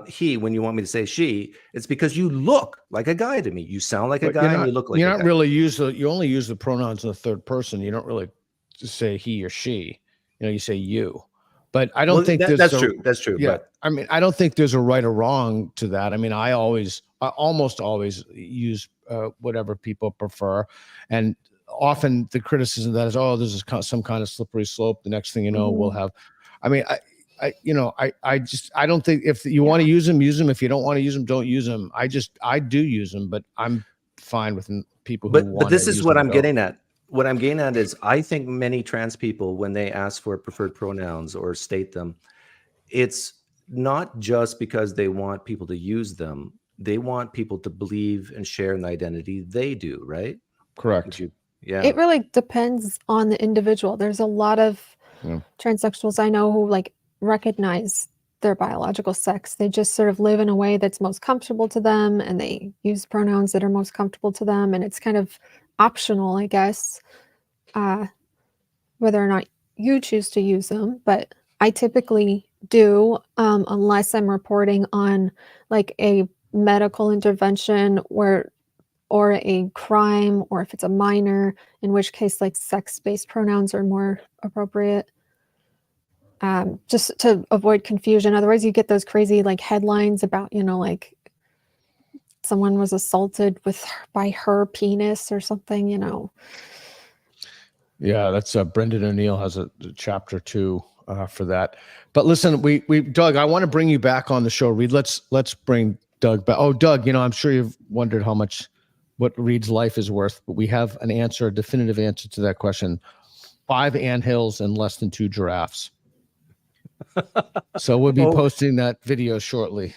he when you want me to say she, it's because you look like a guy to me. You sound like a guy, and you look like a guy. You only use the pronouns in the third person. You don't really just say he or she. You know, you say you. But I don't think that's true. That's true. Yeah, but I mean, I don't think there's a right or wrong to that. I mean, I almost always use whatever people prefer, and often the criticism of that is, oh, this is some kind of slippery slope. The next thing you know, we'll have. I mean, I don't think if you want to use them, use them. If you don't want to use them, don't use them. I do use them, but I'm fine with people who want. But this is what I'm getting at. What I'm getting at is I think many trans people, when they ask for preferred pronouns or state them, it's not just because they want people to use them. They want people to believe and share an identity they do, right? Correct. Yeah. It really depends on the individual. There's a lot of transsexuals I know who like recognize their biological sex. They just sort of live in a way that's most comfortable to them, and they use pronouns that are most comfortable to them, and it's kind of optional, I guess, whether or not you choose to use them. But I typically do, unless I'm reporting on like a medical intervention or a crime, or if it's a minor, in which case like sex-based pronouns are more appropriate, just to avoid confusion. Otherwise you get those crazy like headlines about, you know, like someone was assaulted by her penis or something, you know. Yeah, that's Brendan O'Neill has a chapter 2 for that. But listen, we Doug, I want to bring you back on the show. Reed, let's bring Doug back. Oh, Doug, you know, I'm sure you've wondered what Reed's life is worth, but we have a definitive answer to that question. 5 anthills and less than 2 giraffes. So we'll be posting that video shortly.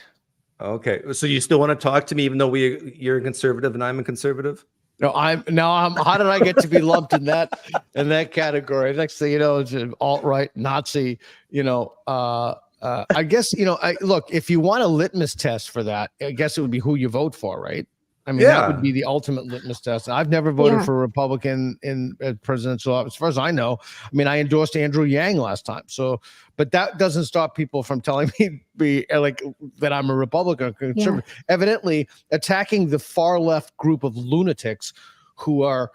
Okay. So you still want to talk to me even though you're a conservative and I'm a conservative? How did I get to be lumped in that category? Next thing you know, it's an alt-right Nazi. I guess look, if you want a litmus test for that, I guess it would be who you vote for, right? I mean, that would be the ultimate litmus test. I've never voted for a Republican in presidential office, as far as I know. I mean, I endorsed Andrew Yang last time. So, but that doesn't stop people from telling me that I'm a Republican or conservative. Yeah. Evidently, attacking the far left group of lunatics who are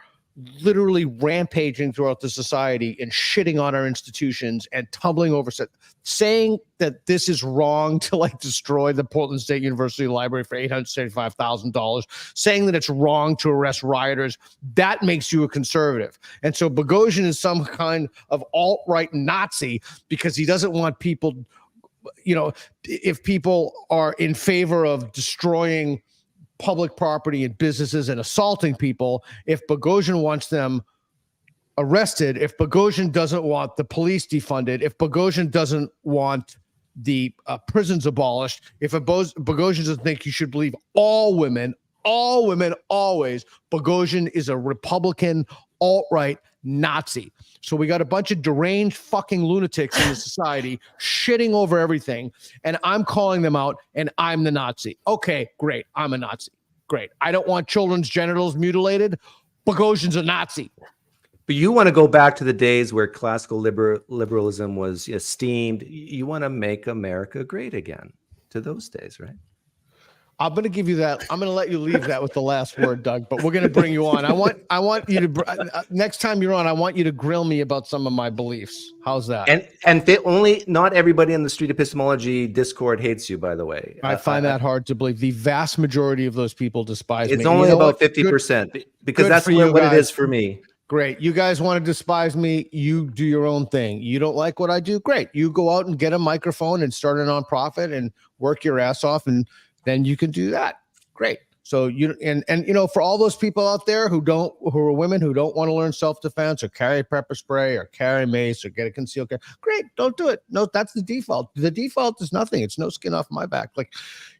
literally rampaging throughout the society and shitting on our institutions and tumbling over, saying that this is wrong to destroy the Portland State University Library for $875,000, saying that it's wrong to arrest rioters, that makes you a conservative. And so Boghossian is some kind of alt-right Nazi because he doesn't want people, if people are in favor of destroying public property and businesses and assaulting people, if Boghossian wants them arrested, if Boghossian doesn't want the police defunded, if Boghossian doesn't want the prisons abolished, if Boghossian doesn't think you should believe all women always, Boghossian is a Republican alt-right Nazi. So we got a bunch of deranged fucking lunatics in the society shitting over everything, and I'm calling them out, and I'm the Nazi. Okay, great. I'm a Nazi. Great. I don't want children's genitals mutilated. Boghossian's a Nazi. But you want to go back to the days where classical liberalism was esteemed. You want to make America great again, to those days, right? I'm going to give you that. I'm going to let you leave that with the last word, Doug, but we're going to bring you on. I want you to, next time you're on, I want you to grill me about some of my beliefs. How's that? And not everybody in the Street Epistemology Discord hates you, by the way. I find that hard to believe. The vast majority of those people despise me. It's only about 50%, because that's what it is for me. Great. You guys want to despise me? You do your own thing. You don't like what I do? Great. You go out and get a microphone and start a nonprofit and work your ass off, and then you can do that. Great. So for all those people out there who are women who don't want to learn self-defense or carry pepper spray or carry mace or get a concealed carry, great, don't do it. No, that's the default. The default is nothing. It's no skin off my back. Like,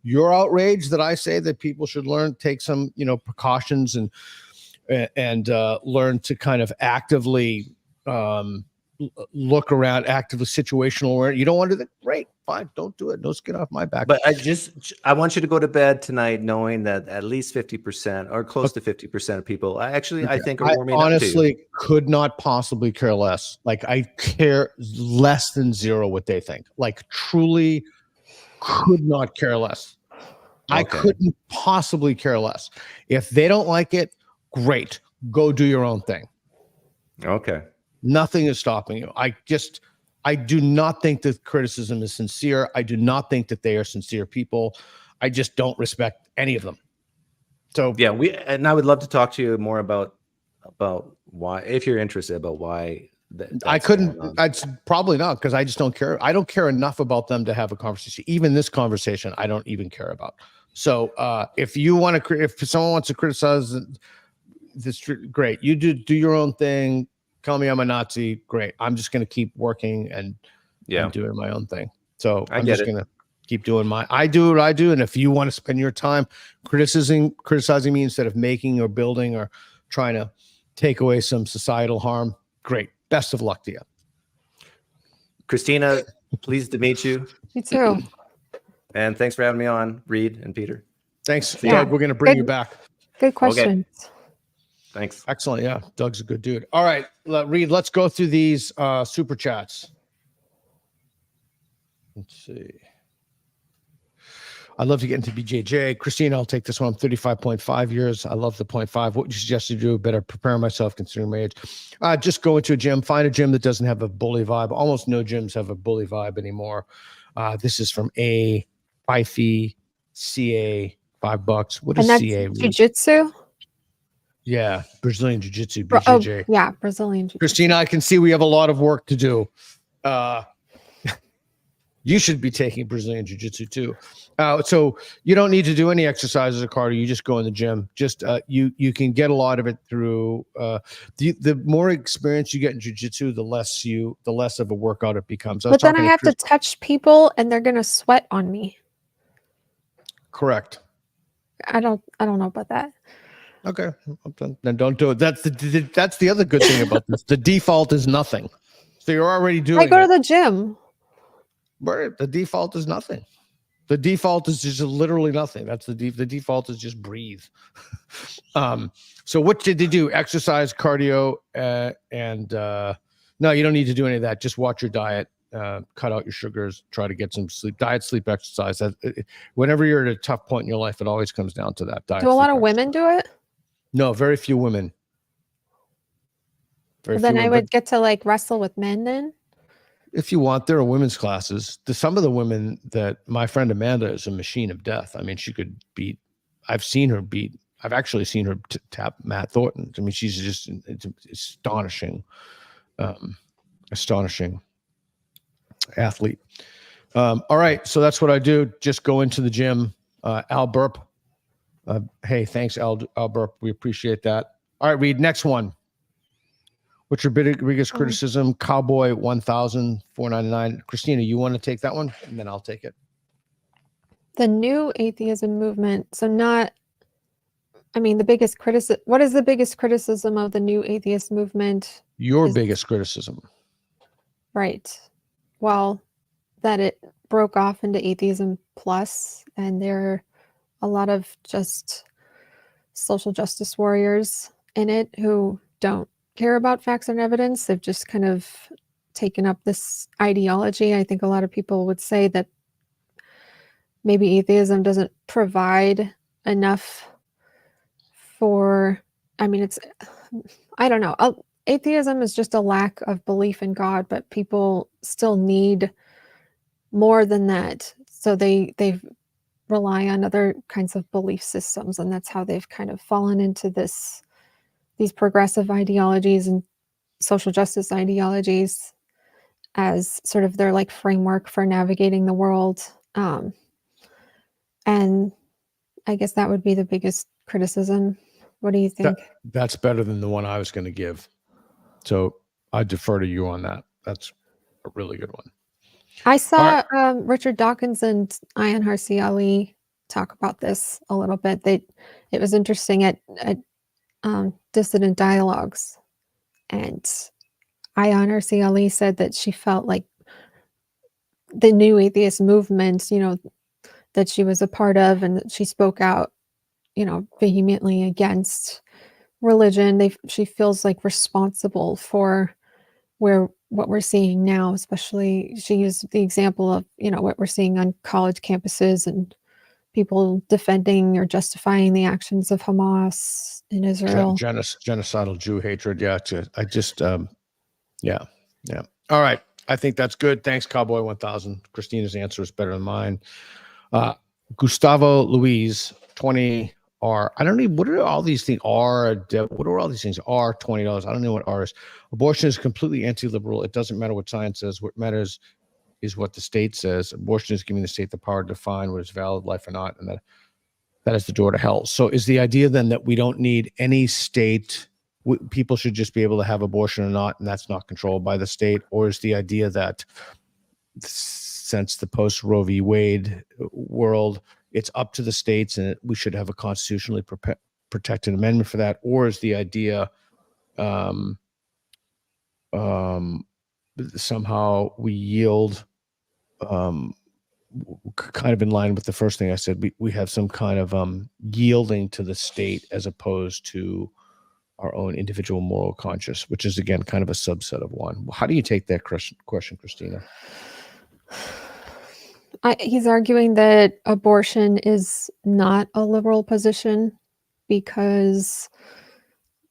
you're outraged that I say that people should take some, precautions and learn to kind of actively look around, actively situational awareness. You don't want to do that? Great, fine, don't do it. No skin off my back. But I want you to go to bed tonight knowing that at least 50% or close to 50% of people, I think, are warming up to you. Honestly could not possibly care less. Like, I care less than zero what they think. Like, truly could not care less. Okay. I couldn't possibly care less. If they don't like it, great, go do your own thing. Okay. Nothing is stopping you. I do not think that criticism is sincere. I do not think that they are sincere people. I just don't respect any of them. So yeah, I would love to talk to you more about why, if you're interested, about why. I couldn't. It's probably not, because I just don't care. I don't care enough about them to have a conversation. Even this conversation, I don't even care about. So if someone wants to criticize this, great. You do your own thing. Tell me I'm a Nazi. Great. I'm just going to keep working and doing my own thing. So I'm just going to keep doing I do what I do. And if you want to spend your time criticizing me instead of making or building or trying to take away some societal harm, great. Best of luck to you. Christina, pleased to meet you. You too. And thanks for having me on, Reed and Peter. Thanks, Doug. We're going to bring you back. Good questions. Okay. Thanks. Excellent. Yeah, Doug's a good dude. All right, Reed, let's go through these super chats. Let's see. I'd love to get into BJJ. Christina, I'll take this one. I'm 35.5 years. I love the 0.5. What would you suggest to do? Better prepare myself considering my age. Just go into a gym. Find a gym that doesn't have a bully vibe. Almost no gyms have a bully vibe anymore. This is from A. Fifey, CA, $5. What is CA? Jiu-jitsu? Yeah, Brazilian Jiu-Jitsu, BJJ. Yeah, Brazilian Jiu-Jitsu. Christina, I can see we have a lot of work to do. You should be taking Brazilian Jiu-Jitsu too. So you don't need to do any exercises or cardio. You just go in the gym. Just you can get a lot of it through the more experience you get in Jiu-Jitsu, the less of a workout it becomes. But then I have to touch people and they're gonna sweat on me. Correct. I don't know about that. Okay, then don't do it. That's the other good thing about this. The default is nothing. So you're already doing. I go to the gym. Right. The default is nothing. The default is just literally nothing. That's the default is just breathe. So what did they do? Exercise, cardio, and no, you don't need to do any of that. Just watch your diet, cut out your sugars, try to get some sleep. Diet, sleep, exercise. Whenever you're at a tough point in your life, it always comes down to that. Diet, do a lot sleep, of women do it? No, very few women. Well, then I would get to like wrestle with men then. If you want, there are women's classes. Some of the women that my friend Amanda is a machine of death. I mean, she could beat. I've actually seen her tap Matt Thornton. I mean, she's just astonishing, astonishing athlete. All right, so that's what I do. Just go into the gym. Al Burp. Hey, thanks, Al Burp. We appreciate that. All right, Reed. Next one. What's your biggest criticism? Cowboy 1,499. Christina, you want to take that one? And then I'll take it. The new atheism movement. So not, I mean, the biggest criticism. What is the biggest criticism of the new atheist movement? Your biggest criticism. Right. Well, that it broke off into atheism plus, and there are a lot of just social justice warriors in it who don't care about facts and evidence. They've just kind of taken up this ideology. I think a lot of people would say that maybe atheism doesn't provide enough for, I mean, I don't know. Atheism is just a lack of belief in God, but people still need more than that. So they rely on other kinds of belief systems, and that's how they've kind of fallen into these progressive ideologies and social justice ideologies as sort of their like framework for navigating the world. And I guess that would be the biggest criticism. What do you think? That's better than the one I was going to give. So I defer to you on that. That's a really good one. I saw Richard Dawkins and Ayaan Hirsi Ali talk about this a little bit. It was interesting at Dissident Dialogues, and Ayaan Hirsi Ali said that she felt like the new atheist movement, that she was a part of, and that she spoke out, vehemently against religion. She feels like responsible for what we're seeing now, especially she used the example of, what we're seeing on college campuses and people defending or justifying the actions of Hamas in Israel. Genocidal Jew hatred. Yeah. I just, yeah. All right. I think that's good. Thanks, Cowboy 1000. Christina's answer is better than mine. Gustavo Luis, 20 R. I don't know. What are all these things? What are all these things? R, $20. I don't know what R is. Abortion is completely anti-liberal. It doesn't matter what science says. What matters is what the state says. Abortion is giving the state the power to define what is valid life or not, and that is the door to hell. So is the idea then that we don't need any state, people should just be able to have abortion or not, and that's not controlled by the state? Or is the idea that since the post-Roe v. Wade world, it's up to the states and we should have a constitutionally protected amendment for that? Or is the idea somehow we yield, kind of in line with the first thing I said, we have some kind of yielding to the state as opposed to our own individual moral conscience, which is again kind of a subset of one. How do you take that question, Christina? He's arguing that abortion is not a liberal position because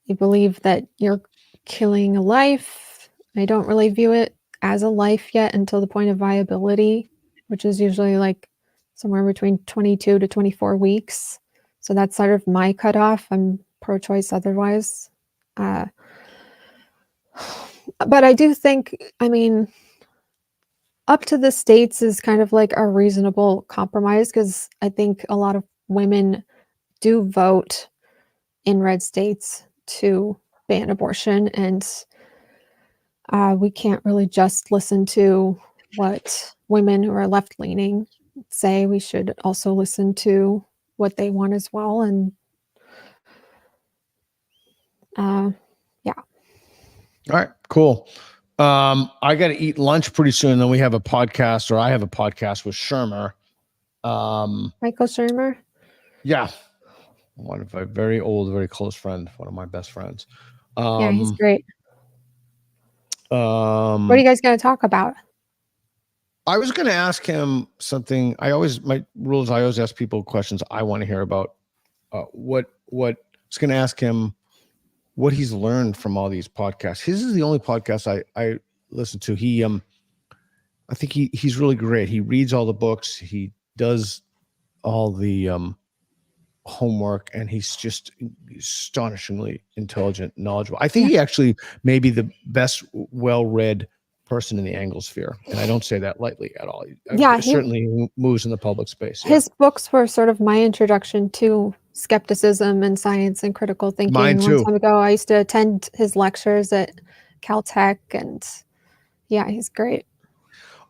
you believe that you're killing a life. I don't really view it as a life yet until the point of viability, which is usually like somewhere between 22 to 24 weeks. So that's sort of my cutoff. I'm pro-choice otherwise. But I do think, up to the states is kind of like a reasonable compromise, because I think a lot of women do vote in red states to ban abortion, and we can't really just listen to what women who are left-leaning say. We should also listen to what they want as well. And Yeah. All right, cool. I got to eat lunch pretty soon. Then we have a podcast, or I have a podcast with Shermer. Michael Shermer. Yeah, one of my very old, very close friend, one of my best friends. Yeah, he's great. What are What you guys going to talk about? I was going to ask him something. My rule is I always ask people questions I want to hear about. I was going to ask him what he's learned from all these podcasts. His is the only podcast I listen to. I think he's really great. He reads all the books. He does all the homework, and he's just astonishingly intelligent, knowledgeable. I think he actually may be the best well-read person in the Anglosphere, and I don't say that lightly at all. Yeah, certainly moves in the public space. His books were sort of my introduction to skepticism and science and critical thinking. Mine too. One time ago, I used to attend his lectures at Caltech, and yeah, he's great.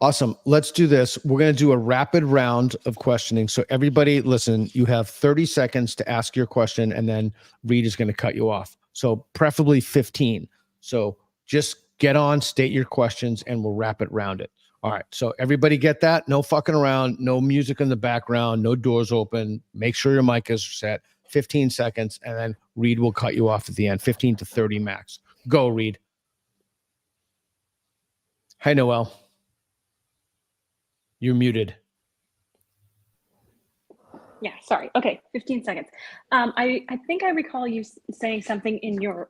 Awesome. Let's do this. We're going to do a rapid round of questioning. So everybody, listen, you have 30 seconds to ask your question, and then Reed is going to cut you off. So preferably 15. So just get on, state your questions, and we'll rapid round it. All right. So everybody get that? No fucking around. No music in the background. No doors open. Make sure your mic is set. 15 seconds, and then Reed will cut you off at the end. 15 to 30 max. Go, Reed. Hey, Noelle. You're muted. Yeah, sorry. Okay, 15 seconds. I think I recall you saying something in your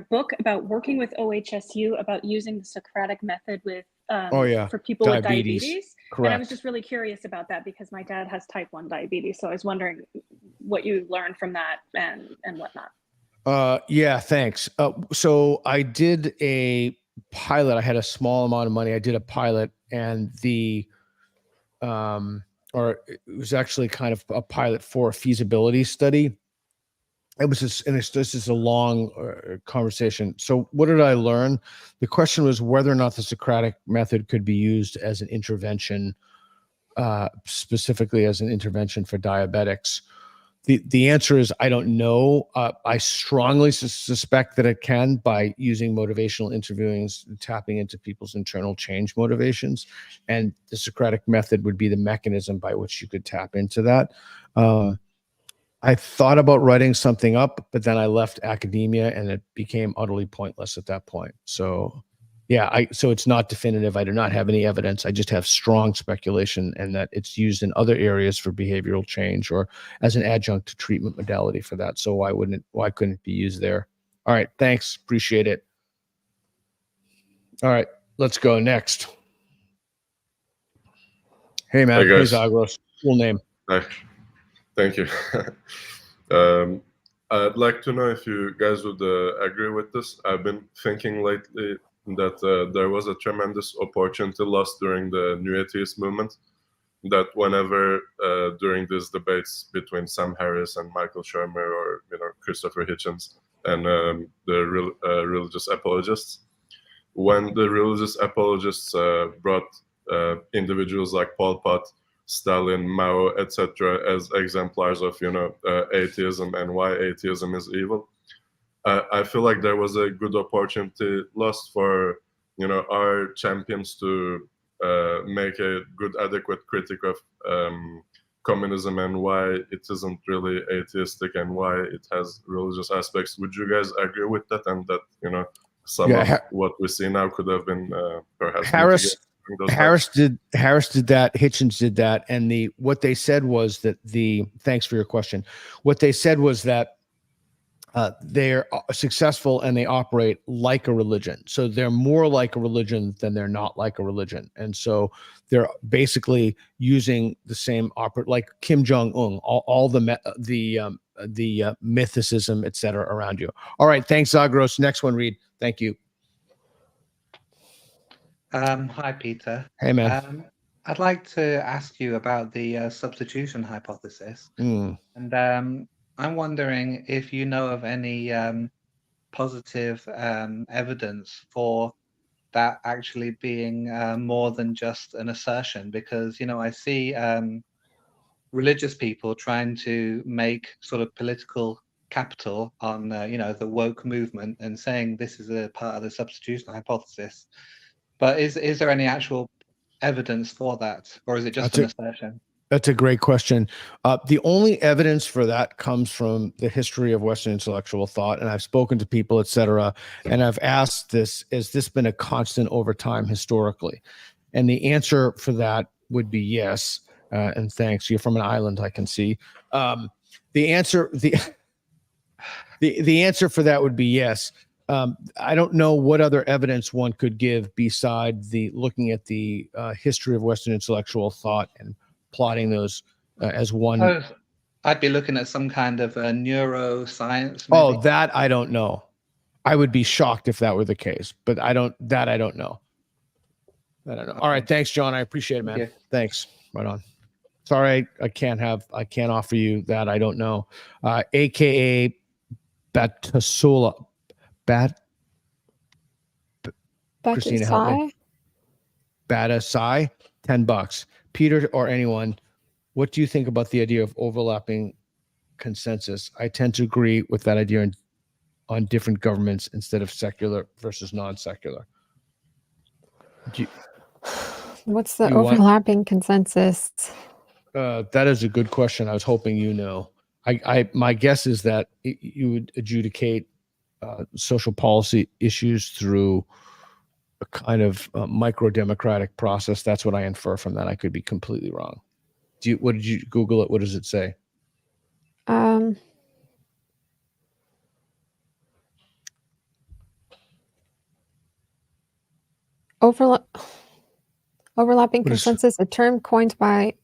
book about working with OHSU about using the Socratic method with for people with diabetes. Correct. And I was just really curious about that because my dad has type 1 diabetes. So I was wondering what you learned from that and whatnot. Yeah, thanks. So I did a pilot. I had a small amount of money. I did a pilot, and or it was actually kind of a pilot for a feasibility study. It was just, and this is a long conversation. So what did I learn? The question was whether or not the Socratic method could be used as an intervention, specifically as an intervention for diabetics. The answer is I don't know. I strongly suspect that it can by using motivational interviewing, tapping into people's internal change motivations, and the Socratic method would be the mechanism by which you could tap into that. I thought about writing something up, but then I left academia and it became utterly pointless at that point. So yeah, so it's not definitive. I do not have any evidence. I just have strong speculation, and that it's used in other areas for behavioral change or as an adjunct to treatment modality for that. So why couldn't it be used there? All right, thanks. Appreciate it. All right, let's go next. Hey man, hey Zagros. Full name. Hi. Thank you. I'd like to know if you guys would agree with this. I've been thinking lately that there was a tremendous opportunity lost during the New Atheist movement, that whenever during these debates between Sam Harris and Michael Shermer, or Christopher Hitchens and the religious apologists, when the religious apologists brought individuals like Pol Pot, Stalin, Mao, etc., as exemplars of atheism and why atheism is evil, I feel like there was a good opportunity lost for our champions to make a good, adequate critique of communism and why it isn't really atheistic and why it has religious aspects. Would you guys agree with that? And that some of what we see now could have been perhaps Harris did that, Hitchens did that, and what they said was that thanks for your question. What they said was that they're successful and they operate like a religion. So they're more like a religion than they're not like a religion. And so they're basically using the same like Kim Jong-un, all the mythicism, et cetera, around you. All right. Thanks, Zagros. Next one, Reed. Thank you. Hi, Peter. Hey, man. I'd like to ask you about the substitution hypothesis. And I'm wondering if you know of any positive evidence for that actually being more than just an assertion, because I see religious people trying to make sort of political capital on the woke movement and saying this is a part of the substitution hypothesis. But is there any actual evidence for that, or is it just an assertion? That's a great question. The only evidence for that comes from the history of Western intellectual thought, and I've spoken to people, etc., and I've asked this: has this been a constant over time historically? And the answer for that would be yes. And thanks. You're from an island, I can see. The answer for that would be yes. I don't know what other evidence one could give beside looking at the history of Western intellectual thought and plotting those as one. I'd be looking at some kind of neuroscience. Maybe. Oh, that I don't know. I would be shocked if that were the case, but I don't know. I don't know. All right. Thanks, John. I appreciate it, man. Yeah. Thanks. Right on. Sorry, I can't offer you that. I don't know. AKA Batasola. Christina, help me. Batasai, $10. Peter or anyone, what do you think about the idea of overlapping consensus? I tend to agree with that idea on different governments instead of secular versus non-secular. What's the overlapping consensus? That is a good question. I was hoping you know. My guess is that you would adjudicate social policy issues through a kind of micro-democratic process. That's what I infer from that. I could be completely wrong. What did you Google it? What does it say? Overlapping consensus, a term coined by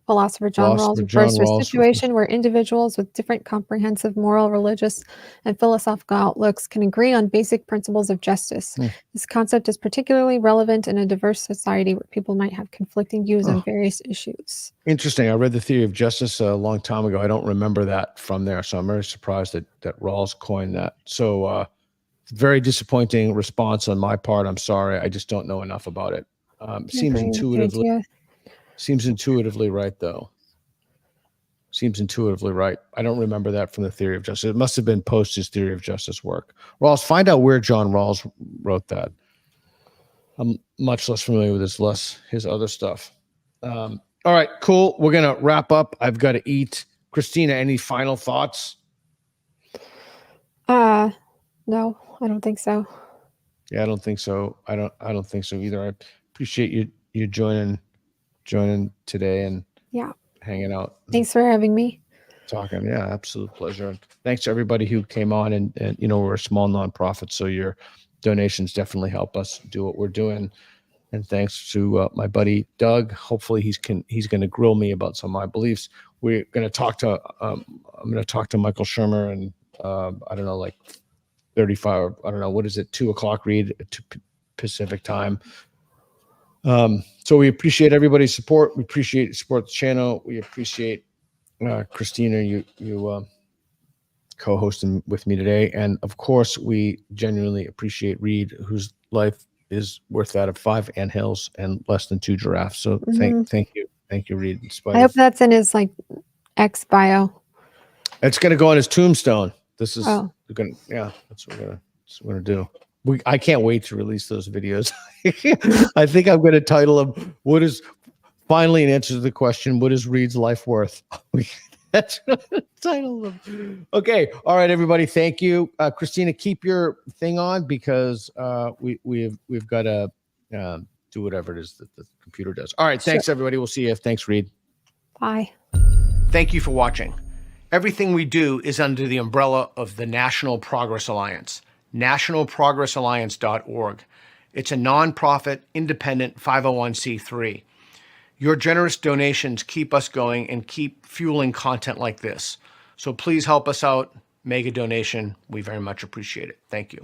philosopher John Rawls, refers to a situation where individuals with different comprehensive moral, religious, and philosophical outlooks can agree on basic principles of justice. This concept is particularly relevant in a diverse society where people might have conflicting views on various issues. Interesting. I read The Theory of Justice a long time ago. I don't remember that from there, so I'm very surprised that Rawls coined that. So very disappointing response on my part. I'm sorry. I just don't know enough about it. Seems intuitively right, though. Seems intuitively right. I don't remember that from The Theory of Justice. It must have been post his Theory of Justice work. Rawls, find out where John Rawls wrote that. I'm much less familiar with his other stuff. All right, cool. We're going to wrap up. I've got to eat. Christina, any final thoughts? No, I don't think so. Yeah, I don't think so. I don't think so either. I appreciate you joining today and hanging out. Thanks for having me. Talking. Yeah, absolute pleasure. And thanks to everybody who came on and we're a small nonprofit, so your donations definitely help us do what we're doing. And thanks to my buddy Doug. Hopefully he's going to grill me about some of my beliefs. We're going to talk to I'm going to talk to Michael Shermer and I don't know, like 35, I don't know, what is it, 2:00 read at Pacific time. So we appreciate everybody's support. We appreciate support the channel. We appreciate Christina, you co-hosting with me today. And of course, we genuinely appreciate Reed, whose life is worth that of 5 anthills and less than 2 giraffes. So thank you. Thank you, Reed. I hope that's in his X bio. It's going to go on his tombstone. This is that's what we're gonna do. I can't wait to release those videos. I think I'm going to title them finally an answer to the question, what is Reed's life worth? That's what the title of them. Okay. All right, everybody. Thank you. Christina, keep your thing on because we've got to do whatever it is that the computer does. All right. Thanks, everybody. We'll see you. Thanks, Reed. Bye. Thank you for watching. Everything we do is under the umbrella of the National Progress Alliance, nationalprogressalliance.org. It's a nonprofit, independent 501c3. Your generous donations keep us going and keep fueling content like this. So please help us out. Make a donation. We very much appreciate it. Thank you.